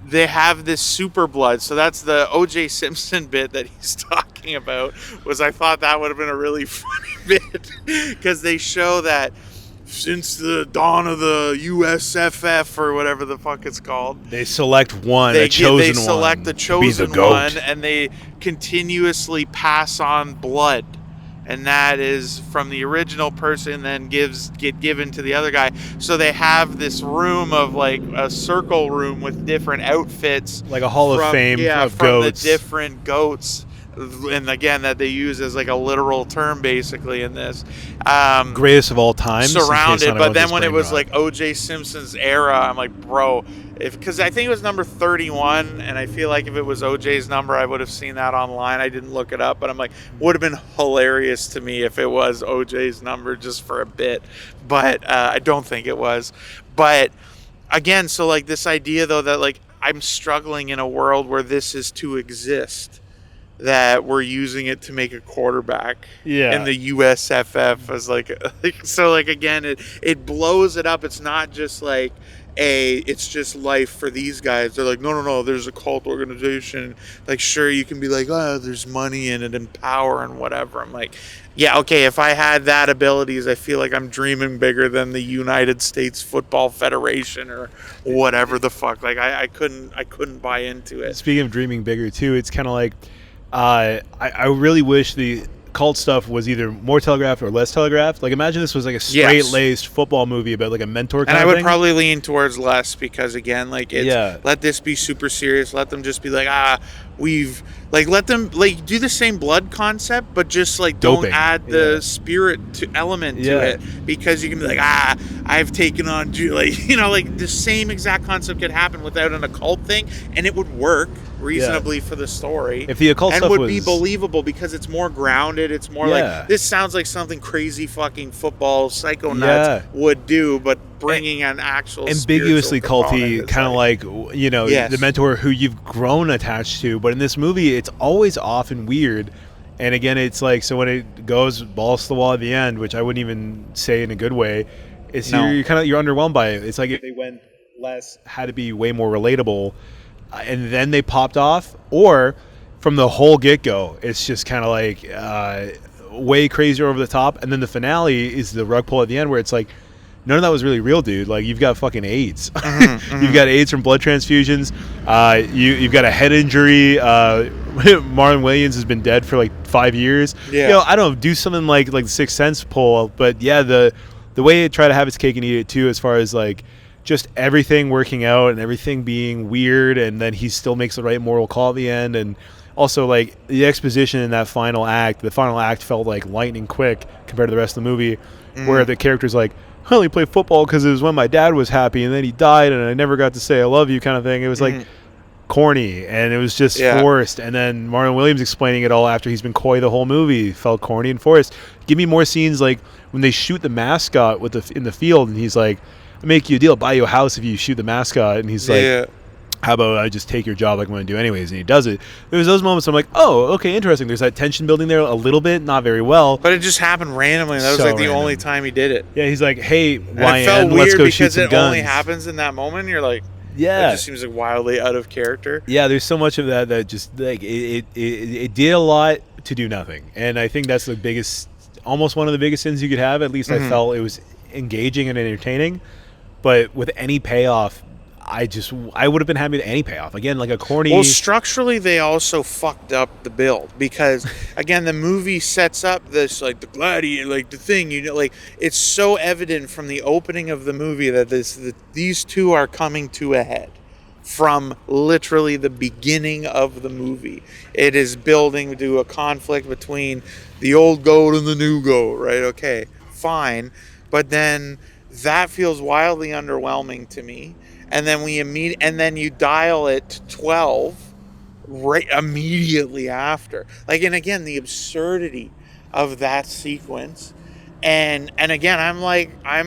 they have this super blood. So that's the O.J. Simpson bit that he's talking about. I thought that would have been a really funny bit because they show that since the dawn of the USFF or whatever the fuck it's called, they select one, they chosen select one, the chosen be the one, goat. and they continuously pass on blood, and that is from the original person, then get given to the other guy. So they have this room of like a circle room with different outfits, like a hall of fame of from goats. the different goats. And again, that they use as like a literal term basically in this. Greatest of all time. Surrounded, but then when it was like O.J. Simpson's era, I'm like, bro, because I think it was number 31, and I feel like if it was O.J.'s number, I would have seen that online. I didn't look it up, but I'm like, would have been hilarious to me if it was O.J.'s number just for a bit, but I don't think it was. But again, so like this idea though that like I'm struggling in a world where this is to exist, that we're using it to make a quarterback in the USFF as like so like again it blows it up. It's not just like it's just life for these guys. They're like, no, there's a cult organization. Like, sure, you can be like, oh, there's money in it and power and whatever. I'm like, yeah, okay, if I had that abilities, I feel like I'm dreaming bigger than the United States Football Federation or whatever the fuck. Like I couldn't buy into it. Speaking of dreaming bigger too, it's kind of like I really wish the cult stuff was either more telegraphed or less telegraphed. Like, imagine this was like a straight-laced football movie about like a mentor kind and of I would thing. probably lean towards less because, again, like, let this be super serious. Let them just be like, let them like do the same blood concept, but just like don't add the spirit element to it, because you can be like, I've taken on, like, like the same exact concept could happen without an occult thing, and it would work reasonably for the story. If the occult stuff would be believable because it's more grounded. It's more like, this sounds like something crazy fucking football psycho nuts would do, but bringing an actual ambiguously culty, kind of like the mentor who you've grown attached to. But in this movie, it's always off and weird. And again, it's like, so when it goes balls to the wall at the end, which I wouldn't even say in a good way, it's you're underwhelmed by it. It's like if they went less, had to be way more relatable, and then they popped off, or from the whole get-go, it's just kind of like way crazier over the top. And then the finale is the rug pull at the end, where it's like, none of that was really real, dude. Like, you've got fucking AIDS. You've got AIDS from blood transfusions. You've got a head injury Marlon Williams has been dead for like 5 years. Yeah. You know, I don't know, do something like the Sixth Sense pull, but yeah, the way it tried to have its cake and eat it too, as far as like just everything working out and everything being weird, and then he still makes the right moral call at the end, and also like the exposition in that final act. The final act felt like lightning quick compared to the rest of the movie, where the character's like, I only play football because it was when my dad was happy, and then he died, and I never got to say I love you, kind of thing. It was like corny, and it was just forced. And then Marlon Williams explaining it all after he's been coy the whole movie felt corny and forced. Give me more scenes like when they shoot the mascot with in the field, and he's like, "I make you a deal, buy you a house if you shoot the mascot," and he's like, how about I just take your job like I'm going to do anyways? And he does it. There was those moments where I'm like, oh, okay, interesting. There's that tension building there a little bit, not very well. But it just happened randomly. That was So like the random. only time he did it. Yeah, he's like, hey, And it felt YN, let's weird go shoot because some it guns. only happens in that moment. You're like, Yeah. it just seems like wildly out of character. Yeah, there's so much of that just like it did a lot to do nothing. And I think that's the biggest, almost one of the biggest sins you could have. At least I felt it was engaging and entertaining. But with any payoff, I would have been happy with any payoff. Again, like a corny. Well, structurally, they also fucked up the build because, again, the movie sets up this like the gladiator, like the thing. You know, like it's so evident from the opening of the movie that these two are coming to a head from literally the beginning of the movie. It is building to a conflict between the old goat and the new goat, right? Okay, fine, but then that feels wildly underwhelming to me. And then and then you dial it to 12 right immediately after. Like, and again, the absurdity of that sequence. And again, I'm like, I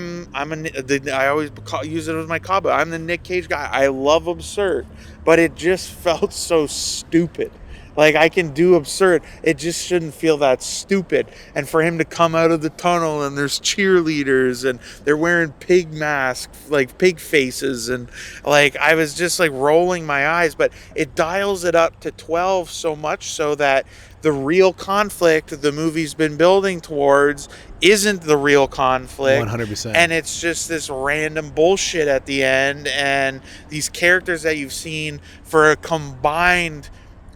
always use it as my cop. I'm the Nick Cage guy. I love absurd, but it just felt so stupid. Like, I can do absurd. It just shouldn't feel that stupid. And for him to come out of the tunnel and there's cheerleaders and they're wearing pig masks, like pig faces. And like, I was just like rolling my eyes, but it dials it up to 12 so much so that the real conflict the movie's been building towards isn't the real conflict. 100%. And it's just this random bullshit at the end. And these characters that you've seen for a combined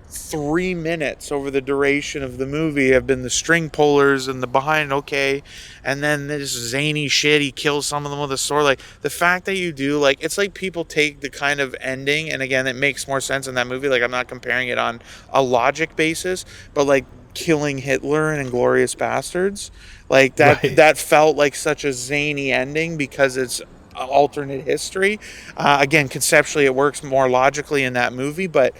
3 minutes over the duration of the movie have been the string pullers and the behind, okay, and then this zany shit, he kills some of them with a sword. Like, the fact that you do, like, it's like people take the kind of ending, and again, it makes more sense in that movie, like, I'm not comparing it on a logic basis, but like killing Hitler and Inglourious Bastards, like that Right. that felt like such a zany ending because it's alternate history. Again, conceptually it works more logically in that movie, but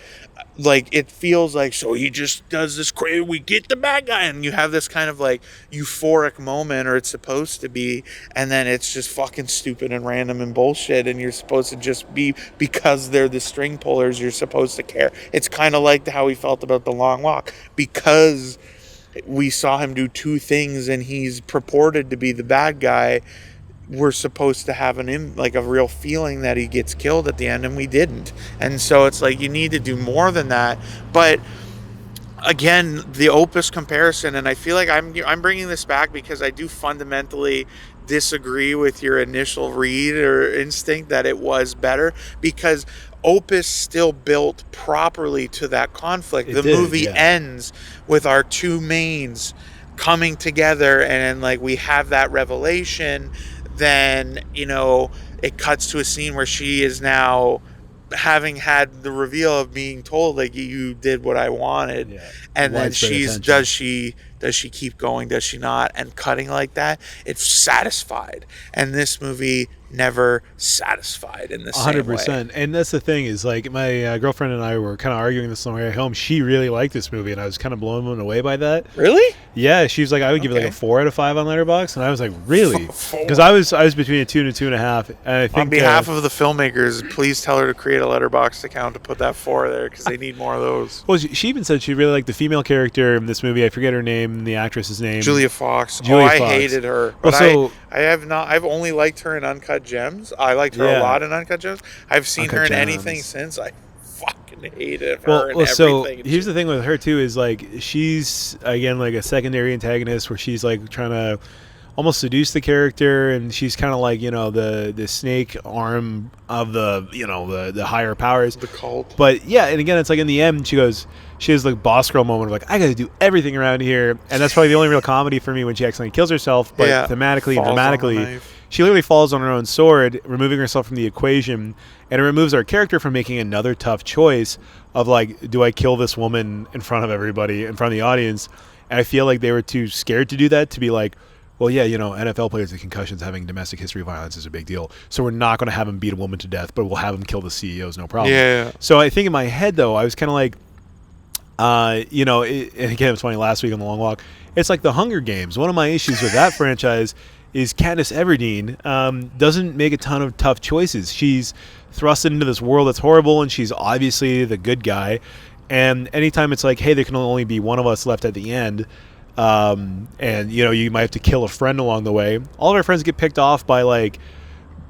like it feels like, so he just does this crazy, we get the bad guy, and you have this kind of like euphoric moment, or it's supposed to be, and then it's just fucking stupid and random and bullshit, and you're supposed to just be, because they're the string pullers, you're supposed to care. It's kind of like how he felt about The Long Walk, because we saw him do two things and he's purported to be the bad guy. We're supposed to have like a real feeling that he gets killed at the end, and we didn't. And so it's like, you need to do more than that. But again, the Opus comparison, and I feel like I'm bringing this back because I do fundamentally disagree with your initial read or instinct that it was better, because Opus still built properly to that conflict. The movie ends with our two mains coming together, and like we have that revelation. Then, you know, it cuts to a scene where she is now having had the reveal of being told, like, you did what I wanted. And then does she keep going, does she not? And cutting like that, it's satisfied. And this movie never satisfied in the same 100%. And that's the thing, is like my girlfriend and I were kind of arguing this on the way home. She really liked this movie, and I was kind of blown away by that. Really? Yeah, she was like, I would give it like a 4 out of 5 on Letterboxd, and I was like, really? Because I was between a 2 and a 2.5. And I think on behalf of the filmmakers, please tell her to create a Letterboxd account to put that 4 there, because they need more of those. Well, she even said she really liked the female character in this movie. I forget her name, the actress's name. Julia Fox. I hated her. But I've only liked her in Uncut Gems. I liked her a lot in Uncut Gems. I've seen her in anything since. I fucking hated her in everything. So here's the thing with her too, is like she's again like a secondary antagonist where she's like trying to almost seduce the character, and she's kind of like, the snake arm of the higher powers. The cult. But yeah, and again, it's like in the end, she has like boss girl moment of like, I got to do everything around here, and that's probably the only real comedy for me when she accidentally kills herself. But thematically and dramatically, she literally falls on her own sword, removing herself from the equation, and it removes our character from making another tough choice of like, do I kill this woman in front of everybody, in front of the audience? And I feel like they were too scared to do that, to be like, well, yeah, NFL players with concussions having domestic history violence is a big deal. So we're not going to have him beat a woman to death, but we'll have him kill the CEOs, no problem. Yeah. So I think in my head, though, I was kind of like, and again, it was funny last week on the long walk. It's like the Hunger Games. One of my issues with that franchise is Katniss Everdeen doesn't make a ton of tough choices. She's thrusted into this world that's horrible, and she's obviously the good guy. And anytime it's like, hey, there can only be one of us left at the end, and you might have to kill a friend along the way. All of our friends get picked off by like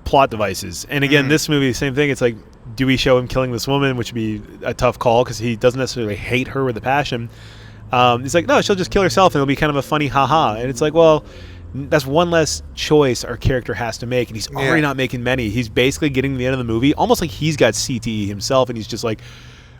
plot devices. And again, this movie, same thing. It's like, do we show him killing this woman, which would be a tough call because he doesn't necessarily hate her with a passion. He's like, no, she'll just kill herself, and it'll be kind of a funny haha. And it's like, well, that's one less choice our character has to make, and he's already not making many. He's basically getting to the end of the movie almost like he's got CTE himself, and he's just like,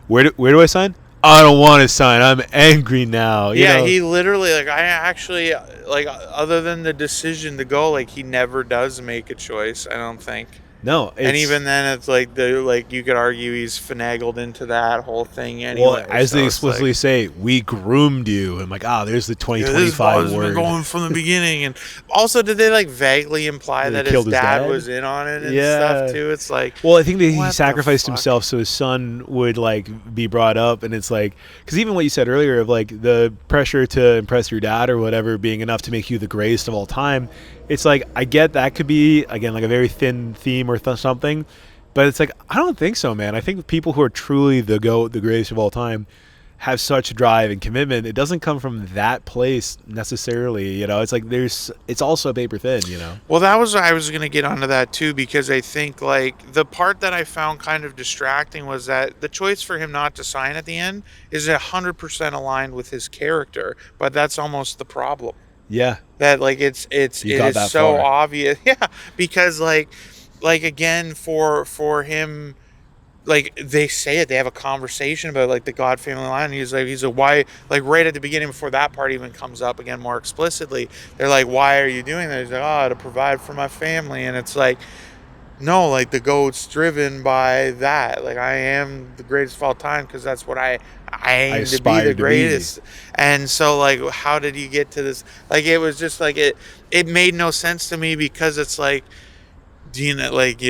where do I sign? I don't want to sign. I'm angry now. He literally, like, I actually, like, other than the decision to go, like, he never does make a choice, I don't think. No, and even then, it's like you could argue he's finagled into that whole thing anyway. Well, as they explicitly say, we groomed you. I'm like, there's the 2025 word. Been going from the beginning. And also, did they like vaguely imply that his dad was in on it and stuff too? It's like, well, I think that he sacrificed himself so his son would like be brought up, and it's like, because even what you said earlier of like the pressure to impress your dad or whatever being enough to make you the greatest of all time. It's like, I get that could be, again, like a very thin theme or something, but it's like, I don't think so, man. I think people who are truly the greatest of all time have such drive and commitment. It doesn't come from that place necessarily, It's like it's also paper thin, Well, I was going to get onto that too, because I think like the part that I found kind of distracting was that the choice for him not to sign at the end is 100% aligned with his character, but that's almost the problem. Yeah. That like it is so obvious. Yeah, because like again for him, like they say it, they have a conversation about like the God family line, and he's like why, like right at the beginning before that part even comes up again more explicitly, they're like, why are you doing that? He's like, to provide for my family. And it's like, no, like the goat's driven by that. Like, I am the greatest of all time because that's what I aim to be the greatest. And so, like, how did you get to this? Like, it was just like it made no sense to me, because it's like, you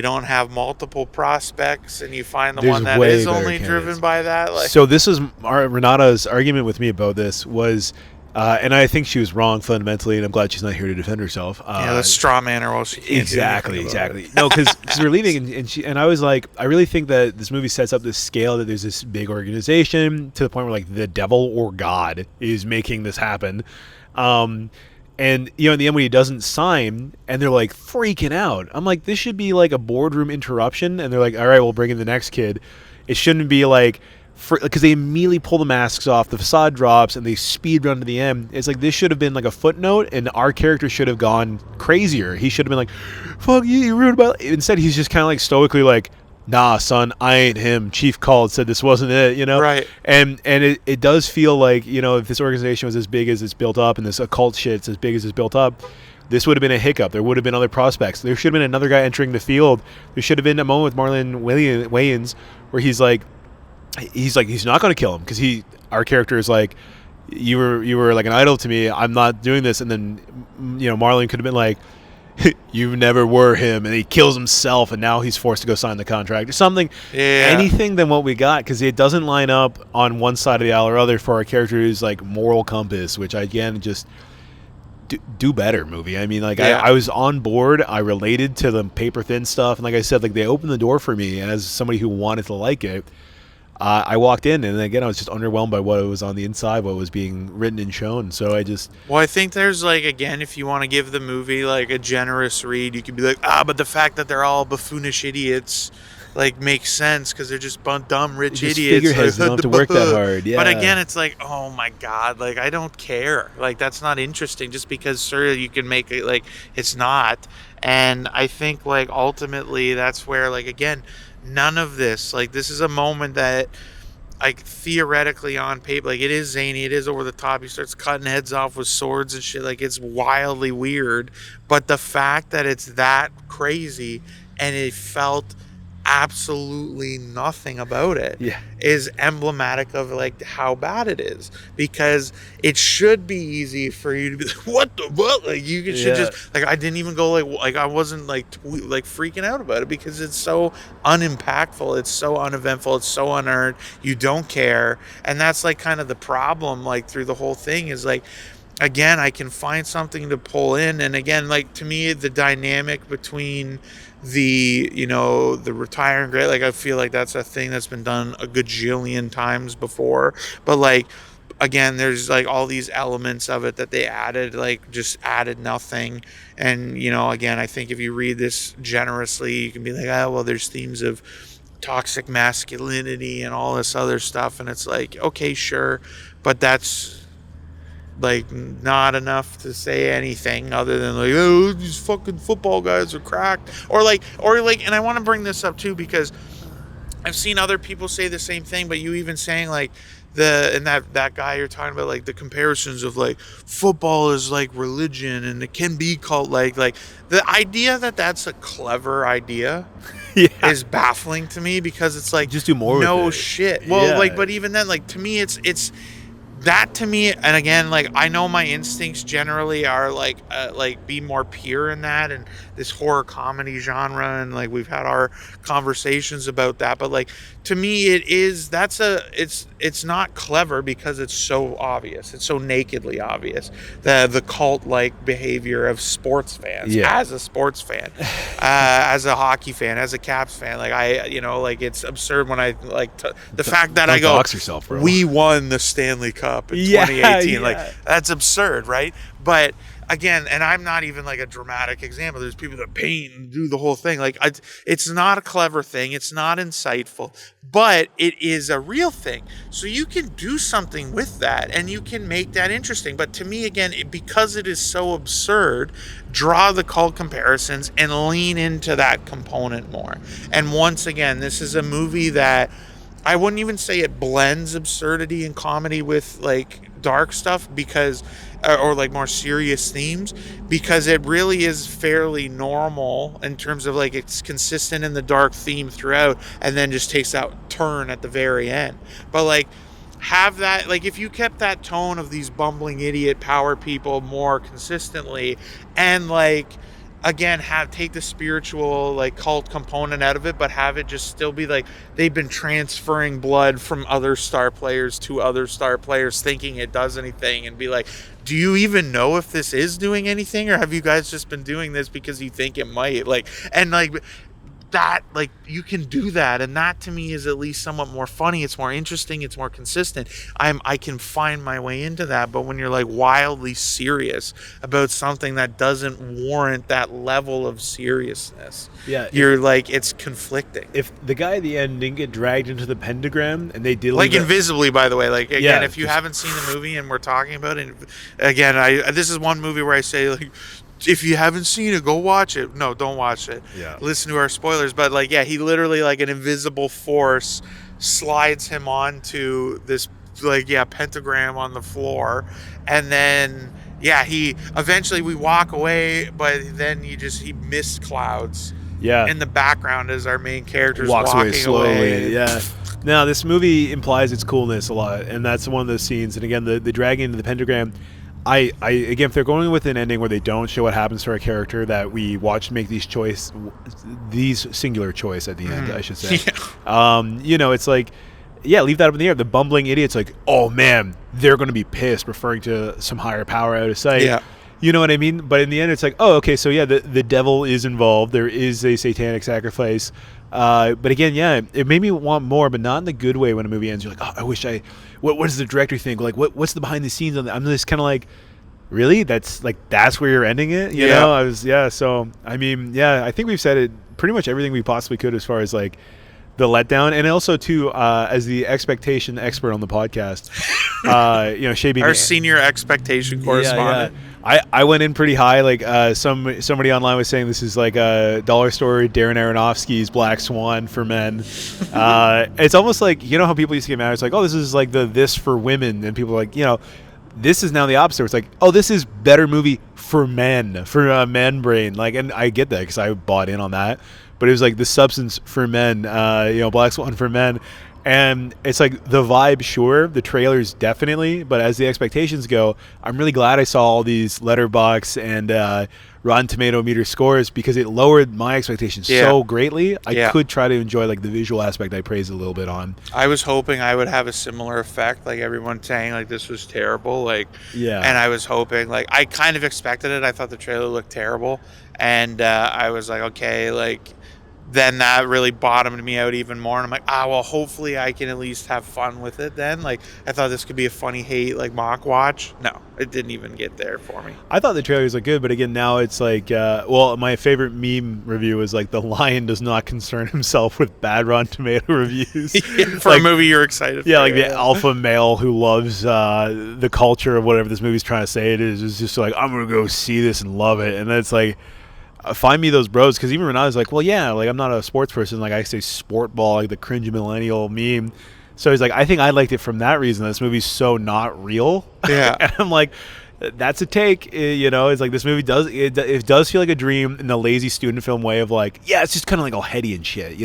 don't have multiple prospects and you find the one that is only driven by that. Like, so this is Renata's argument with me about this was. And I think she was wrong fundamentally, and I'm glad she's not here to defend herself. The straw man or she can't exactly. No, because we're leaving, and I was like, I really think that this movie sets up this scale that there's this big organization to the point where like the devil or God is making this happen. And in the end when he doesn't sign, and they're like freaking out, I'm like, this should be like a boardroom interruption, and they're like, all right, we'll bring in the next kid. It shouldn't be like. Because they immediately pull the masks off, the facade drops, and they speed run to the end. It's like this should have been like a footnote, and our character should have gone crazier. He should have been like, "Fuck you ruined my life." Instead, he's just kind of like stoically like, "Nah, son, I ain't him. Chief called, said this wasn't it." Right. And it does feel like, if this organization was as big as it's built up, and this occult shit's as big as it's built up, this would have been a hiccup. There would have been other prospects. There should have been another guy entering the field. There should have been a moment with Marlon Wayans where he's not going to kill him, because our character is like, you were like an idol to me, I'm not doing this. And then Marlon could have been like, you never were him, and he kills himself, and now he's forced to go sign the contract or something. Anything than what we got, because it doesn't line up on one side of the aisle or other for our character's like moral compass, which again just do better movie. I mean, like, I was on board. I related to the paper thin stuff, and like I said, like they opened the door for me, and as somebody who wanted to like it, I walked in, and again, I was just underwhelmed by what was on the inside, what was being written and shown. So I think there's like, again, if you want to give the movie like a generous read, you could be like, but the fact that they're all buffoonish idiots, like make sense because they're just dumb rich Just idiots. figureheads that don't have to work that hard. But Yeah. again, it's like, oh my god, like I don't care. Like that's not interesting just because sir you can make it like it's not. And I think like ultimately that's where like again, none of this like this is a moment that like theoretically on paper like it is zany, it is over the top, he starts cutting heads off with swords and shit, like it's wildly weird, but the fact that it's that crazy and it felt absolutely nothing about it Yeah. is emblematic of like how bad it is, because it should be easy for you to be like, what the what, like you should Yeah. just like I didn't even go like I wasn't like like freaking out about it because it's so unimpactful, it's so uneventful, it's so unearned, you don't care. And that's like kind of the problem like through the whole thing is like again I can find something to pull in. And again like to me the dynamic between the the retiring great, like I feel like that's a thing that's been done a gajillion times before, but like again there's like all these elements of it that they added like just added nothing. And again I think if you read this generously you can be like, oh well, there's themes of toxic masculinity and all this other stuff, and it's like okay sure, but that's like not enough to say anything other than like, oh, these fucking football guys are cracked, or like and I want to bring this up too because I've seen other people say the same thing, but you even saying like that guy you're talking about, like the comparisons of like football is like religion and it can be called like the idea that that's a clever idea Yeah. is baffling to me, because it's like Just do more no with it. shit. Well, Yeah. like but even then like to me it's that to me. And again like I know my instincts generally are like be more pure in that and this horror comedy genre, and like we've had our conversations about that, but like to me it is it's not clever because it's so obvious, it's so nakedly obvious, the cult like behavior of sports fans. Yeah. As a sports fan, as a hockey fan, as a Caps fan, like I like it's absurd when I like the fact that I Don't go, dox yourself, bro. we won the Stanley Cup in Yeah, 2018. yeah. Like that's absurd, right? But again, and I'm not even like a dramatic example. There's people that paint and do the whole thing. Like it's not a clever thing. It's not insightful, but it is a real thing. So you can do something with that and you can make that interesting. But to me, again, because it is so absurd, draw the cult comparisons and lean into that component more. And once again, this is a movie that I wouldn't even say it blends absurdity and comedy with like dark stuff, because or like more serious themes, because it really is fairly normal in terms of like it's consistent in the dark theme throughout and then just takes that turn at the very end. But like have that, like if you kept that tone of these bumbling idiot power people more consistently, and like again take the spiritual like cult component out of it, but have it just still be like they've been transferring blood from other star players to other star players thinking it does anything, and be like, do you even know if this is doing anything, or have you guys just been doing this because you think it might, like, and like that, like you can do that, and that to me is at least somewhat more funny, it's more interesting, it's more consistent. I can find my way into that. But when you're like wildly serious about something that doesn't warrant that level of seriousness, Yeah, you're like it's conflicting. If the guy at the end didn't get dragged into the pentagram and they did Like leave it- invisibly, by the way, like again, Yeah, if you just- haven't seen the movie and we're talking about it, again, this is one movie where I say like, if you haven't seen it, go watch it. No, don't watch it. Yeah. Listen to our spoilers. But like, yeah, he literally like an invisible force slides him onto this like pentagram on the floor, and then he eventually we walk away, but then he mist clouds yeah, in the background as our main character's walks away walking slowly. away. Yeah. Now this movie implies its coolness a lot, and that's one of those scenes. And again, the dragging into the pentagram. I again, if they're going with an ending where they don't show what happens to our character that we watch make these singular choice at the end, I should say. Yeah. It's like, leave that up in the air. The bumbling idiot's like, oh man, they're going to be pissed, referring to some higher power out of sight. Yeah. You know what I mean? But in the end, it's like, oh, okay, so the devil is involved. There is a satanic sacrifice. But again, it made me want more, but not in the good way. When a movie ends, you're like, oh, I wish what does the director think? Like, what's the behind the scenes on that? I'm just kind of like, really? That's where you're ending it? You know? So, I mean, I think we've said it pretty much everything we possibly could as far as like the letdown, and also too, as the expectation expert on the podcast, Shay being Our senior expectation correspondent. I went in pretty high. Like somebody online was saying this is like a dollar store Darren Aronofsky's Black Swan for men. It's almost like, how people used to get mad. It's like, oh, this is like this for women, and people are like, this is now the opposite. It's like, oh, this is better movie for men, for man brain. Like, and I get that because I bought in on that. But it was like the substance for men, Black Swan for men. And it's like the vibe, sure, the trailers definitely, but as the expectations go, I'm really glad I saw all these Letterboxd and Rotten Tomato meter scores, because it lowered my expectations so greatly. I could try to enjoy like the visual aspect I praised a little bit on. I was hoping I would have a similar effect, like everyone saying like this was terrible, and I was hoping, like, I kind of expected it. I thought the trailer looked terrible, and I was like, okay, like, then that really bottomed me out even more, and I'm like, well, hopefully I can at least have fun with it then. Like, I thought this could be a funny hate, like, mock watch. No, it didn't even get there for me. I thought the trailers looked good, but again, now it's like, my favorite meme review is like, the lion does not concern himself with bad Rotten Tomato reviews. For a movie you're excited for. Yeah, like the alpha male who loves the culture of whatever this movie's trying to say it is just like, I'm going to go see this and love it. And then it's like, find me those bros, because even when I was like, well, yeah, like, I'm not a sports person, like, I say sport ball, like the cringy millennial meme. So he's like, I think I liked it from that reason. This movie's so not real. Yeah. And I'm like, that's a take. It's like, this movie does feel like a dream in the lazy student film way of like, yeah, it's just kind of like all heady and shit.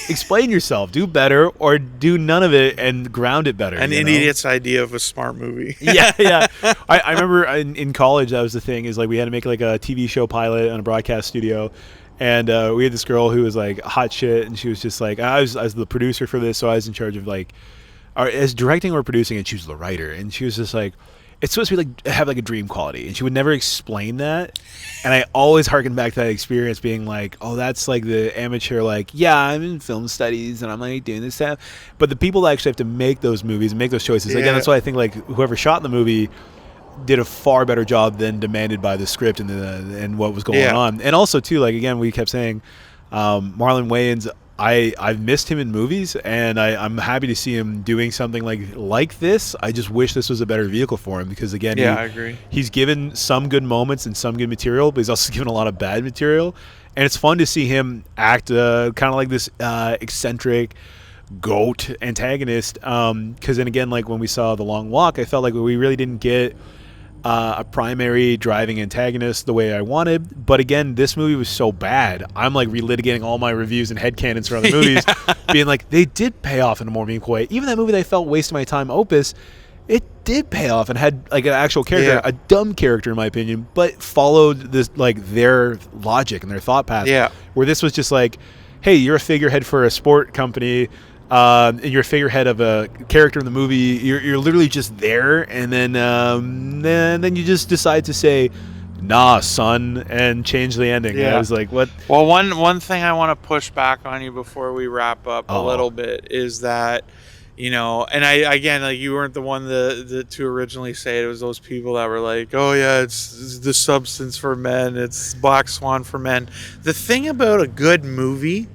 Explain yourself, do better, or do none of it and ground it better. An idiot's idea of a smart movie. yeah. I remember in college, that was the thing, is like, we had to make like a TV show pilot on a broadcast studio. And we had this girl who was like hot shit, and she was just like, I was the producer for this, so I was in charge of like, as directing or producing, and she was the writer, and she was just like, it's supposed to be like, have like a dream quality, and she would never explain that. And I always harken back to that experience being like, oh, that's like the amateur, like, yeah, I'm in film studies and I'm like doing this stuff, but the people that actually have to make those movies and make those choices, again, that's why I think like whoever shot the movie did a far better job than demanded by the script and what was going on. And also too, like, again, we kept saying Marlon Wayans, I've missed him in movies, and I'm happy to see him doing something like this. I just wish this was a better vehicle for him, because again, I agree. He's given some good moments and some good material, but he's also given a lot of bad material, and it's fun to see him act kind of like this eccentric goat antagonist. Because then again, like when we saw The Long Walk, I felt like we really didn't get a primary driving antagonist the way I wanted. But again, this movie was so bad, I'm like relitigating all my reviews and headcanons for other movies, being like, they did pay off in a more meaningful way. Even that movie that I felt wasted my time, Opus, it did pay off and had like an actual character, a dumb character in my opinion, but followed this like their logic and their thought path. Where this was just like, hey, you're a figurehead for a sport company, and you're a figurehead of a character in the movie. You're literally just there, and then you just decide to say, "Nah, son," and change the ending. I was like, "What?" Well, one thing I want to push back on you before we wrap up a little bit is that, and I again, like, you weren't the one to originally say it. It was those people that were like, "Oh yeah, it's the substance for men. It's Black Swan for men." The thing about a good movie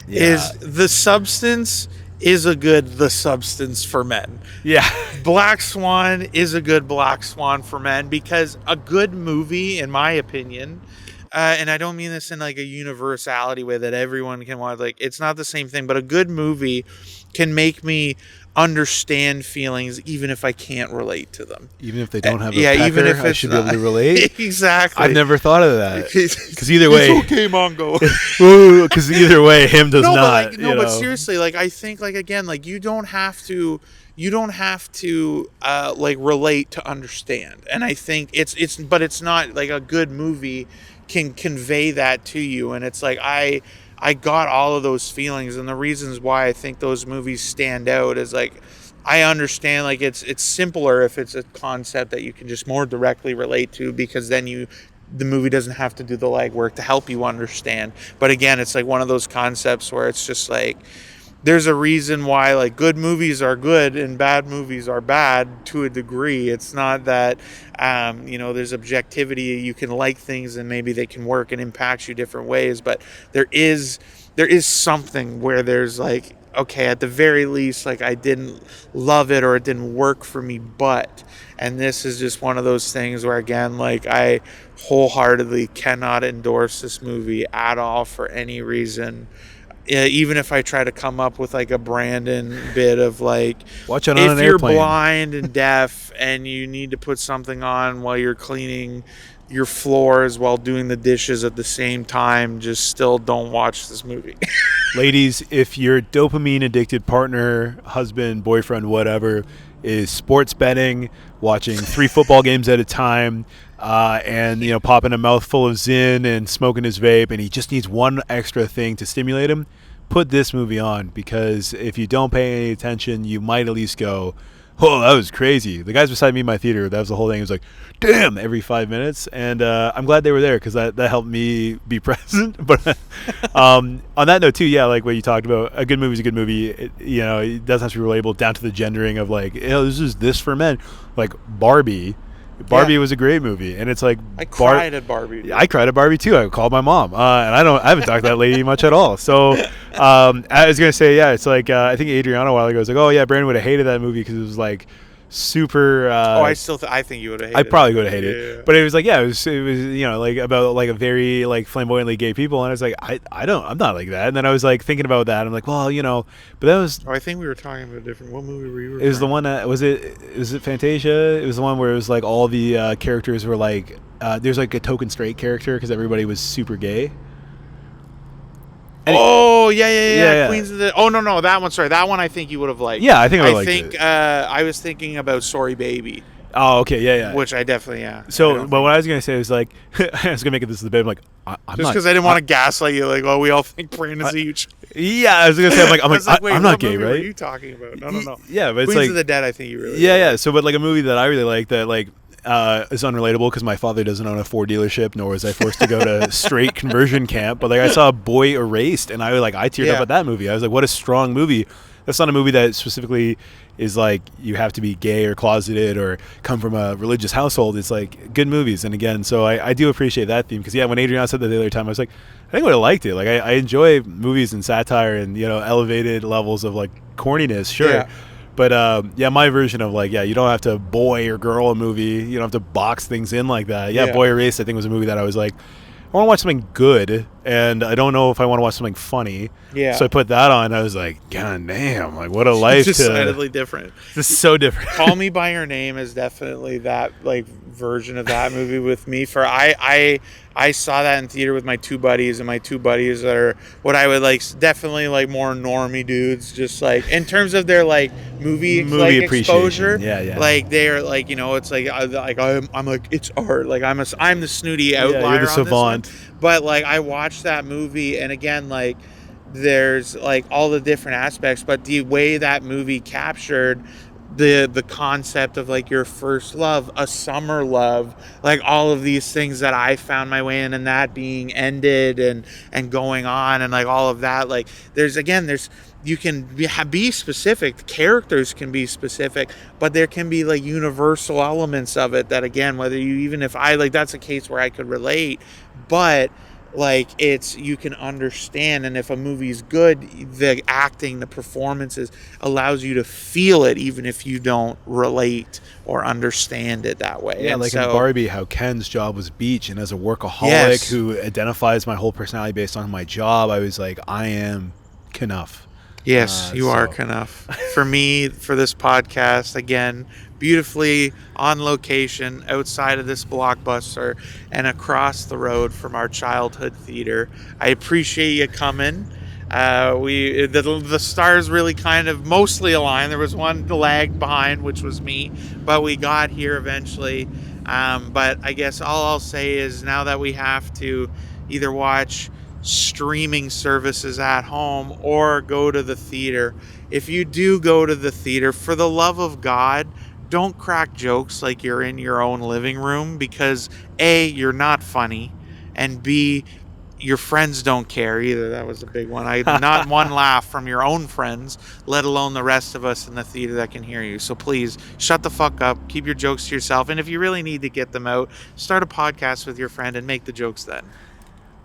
is the substance is the substance for men. Yeah. Black Swan is a good Black Swan for men, because a good movie, in my opinion, and I don't mean this in like a universality way that everyone can watch, like, it's not the same thing, but a good movie can make me understand feelings even if I can't relate to them. Even if they don't have a pecker, even if I should be able to relate? Exactly. I've never thought of that. Because either way... It's okay, Mongo. Because either way, him does not. But seriously, like, I think, like, again, like, you don't have to like relate to understand. And I think but it's not like a good movie can convey that to you. And it's like, I got all of those feelings, and the reasons why I think those movies stand out is like, I understand, like, it's simpler if it's a concept that you can just more directly relate to, because then the movie doesn't have to do the legwork to help you understand. But again, it's like one of those concepts where it's just like, there's a reason why, like, good movies are good and bad movies are bad to a degree. It's not that, there's objectivity. You can like things and maybe they can work and impact you different ways, but there is there is something where there's like, okay, at the very least, like I didn't love it or it didn't work for me, but, and this is just one of those things where, again, like I wholeheartedly cannot endorse this movie at all for any reason. Even if I try to come up with like a Brandon bit of like, Watch it on if an you're airplane. blind and deaf and you need to put something on while you're cleaning your floors while doing the dishes at the same time, just still don't watch this movie. Ladies, if your dopamine addicted partner, husband, boyfriend, whatever, is sports betting, watching 3 football games at a time, and popping a mouthful of Zyn and smoking his vape, and he just needs one extra thing to stimulate him, put this movie on, because if you don't pay any attention, you might at least go, "Oh, that was crazy." The guys beside me in my theater, that was the whole thing. It was like, "Damn!" every 5 minutes, and I'm glad they were there because that helped me be present. But on that note too, yeah, like what you talked about, a good movie is a good movie. It doesn't have to be relatable down to the gendering of like, this is this for men. Like Barbie. Barbie was a great movie, and it's like I cried at Barbie. I cried at Barbie too. I called my mom, and I haven't talked to that lady much at all. So I was gonna say, yeah, it's like I think Adriana a while ago was like, oh yeah, Brandon would have hated that movie because it was like super. I think you would have hated I it. probably would have hated it, Yeah. but it was like, yeah, it was like about like a very like flamboyantly gay people, and I was like, I'm not like that. And then I was like thinking about that. I'm like, well, but that was. Oh, I think we were talking about a different. What movie were you? It was the one that was it Fantasia? It was the one where it was like all the characters were like there's like a token straight character because everybody was super gay. Oh yeah. Yeah. Queens of the. Oh no, that one. Sorry, that one. I think you would have liked. Yeah, I think I I liked think it. I was thinking about Sorry Baby, Oh, okay, yeah. which I definitely I So, don't but what I was gonna say was like, I was gonna make it this debate. I'm like, I'm just not. because I didn't want to gaslight you, like, oh, we all think Brandon's huge. Yeah, I was gonna say, I'm I was like, wait, I'm not what gay, movie right? What are you talking about? No. Yeah, but it's Queens like, of the Dead. I think you really. yeah. So, but like a movie that I really like that like is unrelatable because my father doesn't own a Ford dealership, nor was I forced to go to straight conversion camp. But like I saw Boy Erased, and I teared up at that movie. I was like, what a strong movie. That's not a movie that specifically is like you have to be gay or closeted or come from a religious household. It's like good movies. And again, so I do appreciate that theme because when Adriana said that the other time, I was like, I think I would have liked it. Like I enjoy movies and satire and elevated levels of like corniness, sure. Yeah. But my version of like, you don't have to boy or girl a movie. You don't have to box things in like that. Yeah. Boy Erased, I think was a movie that I was like, I want to watch something good, and I don't know if I want to watch something funny. Yeah. So I put that on. And I was like, God damn! Like, what a life! Decidedly different. This is so different. Call Me by Your Name is definitely that like version of that movie with me. For I saw that in theater with my two buddies, and my two buddies are what I would like definitely like more normie dudes, just like in terms of their like movie like exposure. Yeah. Like they're like it's like I'm like it's art. Like I'm the snooty outlier. You're the on this savant. one. But like I watched that movie, and again like there's like all the different aspects, but the way that movie captured the concept of like your first love, a summer love, like all of these things that I found my way in, and that being ended and going on, and like all of that, like there's you can be specific, the characters can be specific, but there can be like universal elements of it that, again, whether you, even if I like, that's a case where I could relate, but like you can understand, and if a movie's good, the acting, the performances allows you to feel it even if you don't relate or understand it that way. Yeah, and like so, in Barbie, how Ken's job was beach, and as a workaholic Yes. who identifies my whole personality based on my job, I was like, I am Knuff. yes, you are so- enough. For me, for this podcast, again, beautifully on location outside of this Blockbuster and across the road from our childhood theater. I appreciate you coming. The stars really kind of mostly aligned. There was one lag behind, which was me, but we got here eventually. But I guess all I'll say is, now that we have to either watch streaming services at home or go to the theater, if you do go to the theater, for the love of God, don't crack jokes like you're in your own living room, because A, you're not funny, and B, your friends don't care either. That was a big one. Not one laugh from your own friends, let alone the rest of us in the theater that can hear you. So please shut the fuck up, keep your jokes to yourself, and if you really need to get them out, start a podcast with your friend and make the jokes then.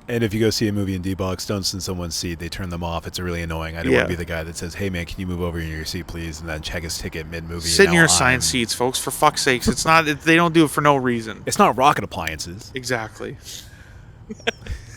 And if you go see a movie in D-Box, don't sit in someone's seat. They turn them off. It's really annoying. I don't want to be the guy that says, hey, man, can you move over in your seat, please? And then check his ticket mid-movie. Sit in your assigned seats, folks, for fuck's sakes. It's not. They don't do it for no reason. It's not rocket appliances. Exactly.